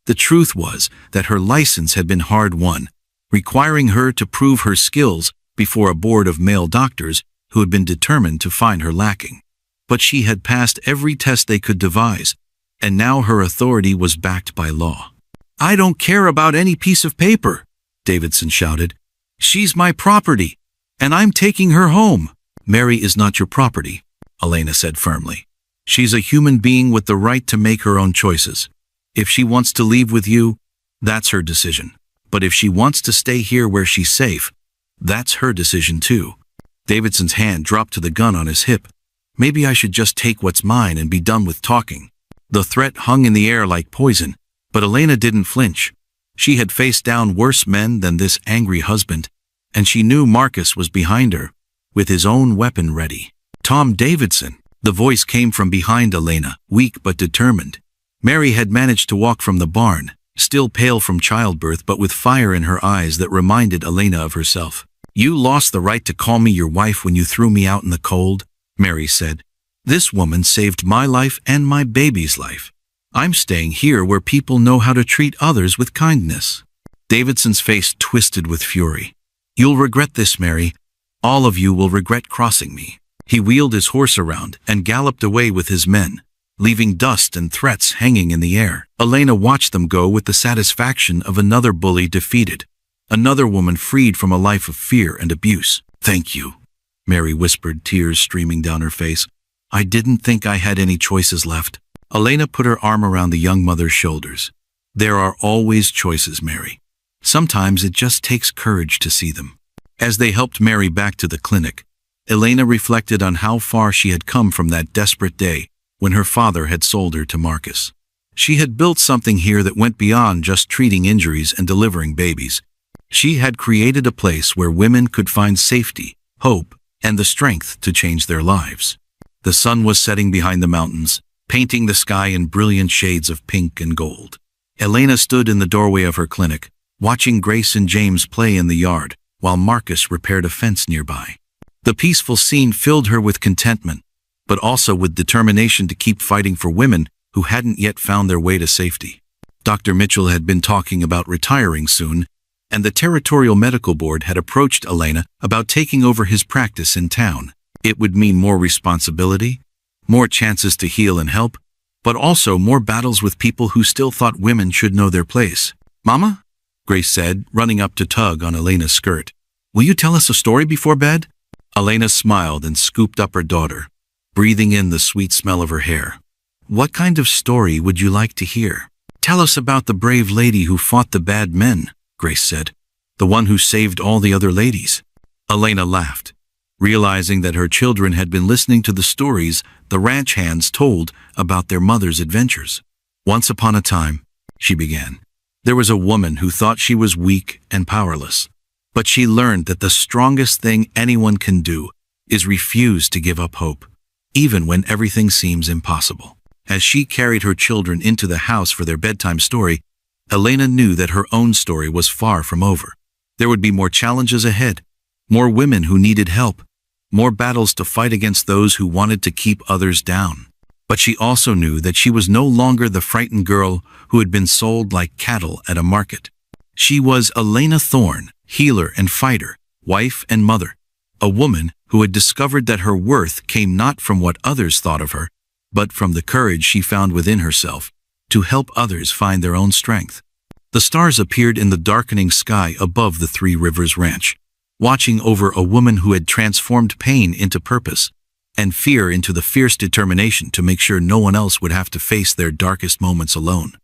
The truth was that her license had been hard-won, requiring her to prove her skills before a board of male doctors who had been determined to find her lacking. But she had passed every test they could devise, and now her authority was backed by law. "I don't care about any piece of paper," Davidson shouted. "She's my property, and I'm taking her home." "Mary is not your property," Elena said firmly. "She's a human being with the right to make her own choices. If she wants to leave with you, that's her decision. But if she wants to stay here where she's safe, that's her decision too." Davidson's hand dropped to the gun on his hip. "Maybe I should just take what's mine and be done with talking." The threat hung in the air like poison, but Elena didn't flinch. She had faced down worse men than this angry husband, and she knew Marcus was behind her, with his own weapon ready. "Tom Davidson." The voice came from behind Elena, weak but determined. Mary had managed to walk from the barn, still pale from childbirth but with fire in her eyes that reminded Elena of herself. "You lost the right to call me your wife when you threw me out in the cold," Mary said. "This woman saved my life and my baby's life. I'm staying here where people know how to treat others with kindness." Davidson's face twisted with fury. "You'll regret this, Mary. All of you will regret crossing me." He wheeled his horse around and galloped away with his men, leaving dust and threats hanging in the air. Elena watched them go with the satisfaction of another bully defeated, another woman freed from a life of fear and abuse. "Thank you," Mary whispered, tears streaming down her face. "I didn't think I had any choices left." Elena put her arm around the young mother's shoulders. "There are always choices, Mary. Sometimes it just takes courage to see them." As they helped Mary back to the clinic, Elena reflected on how far she had come from that desperate day when her father had sold her to Marcus. She had built something here that went beyond just treating injuries and delivering babies. She had created a place where women could find safety, hope, and the strength to change their lives. The sun was setting behind the mountains, painting the sky in brilliant shades of pink and gold. Elena stood in the doorway of her clinic, watching Grace and James play in the yard, while Marcus repaired a fence nearby. The peaceful scene filled her with contentment, but also with determination to keep fighting for women who hadn't yet found their way to safety. Dr. Mitchell had been talking about retiring soon, and the Territorial Medical Board had approached Elena about taking over his practice in town. It would mean more responsibility, more chances to heal and help, but also more battles with people who still thought women should know their place. "Mama?" Grace said, running up to tug on Elena's skirt. "Will you tell us a story before bed?" Elena smiled and scooped up her daughter, breathing in the sweet smell of her hair. "What kind of story would you like to hear?" "Tell us about the brave lady who fought the bad men," Grace said. "The one who saved all the other ladies." Elena laughed, realizing that her children had been listening to the stories the ranch hands told about their mother's adventures. "Once upon a time," she began, "there was a woman who thought she was weak and powerless. But she learned that the strongest thing anyone can do is refuse to give up hope, even when everything seems impossible." As she carried her children into the house for their bedtime story, Elena knew that her own story was far from over. There would be more challenges ahead, more women who needed help, more battles to fight against those who wanted to keep others down. But she also knew that she was no longer the frightened girl who had been sold like cattle at a market. She was Elena Thorne, healer and fighter, wife and mother, a woman who had discovered that her worth came not from what others thought of her, but from the courage she found within herself to help others find their own strength. The stars appeared in the darkening sky above the Three Rivers Ranch, watching over a woman who had transformed pain into purpose and fear into the fierce determination to make sure no one else would have to face their darkest moments alone.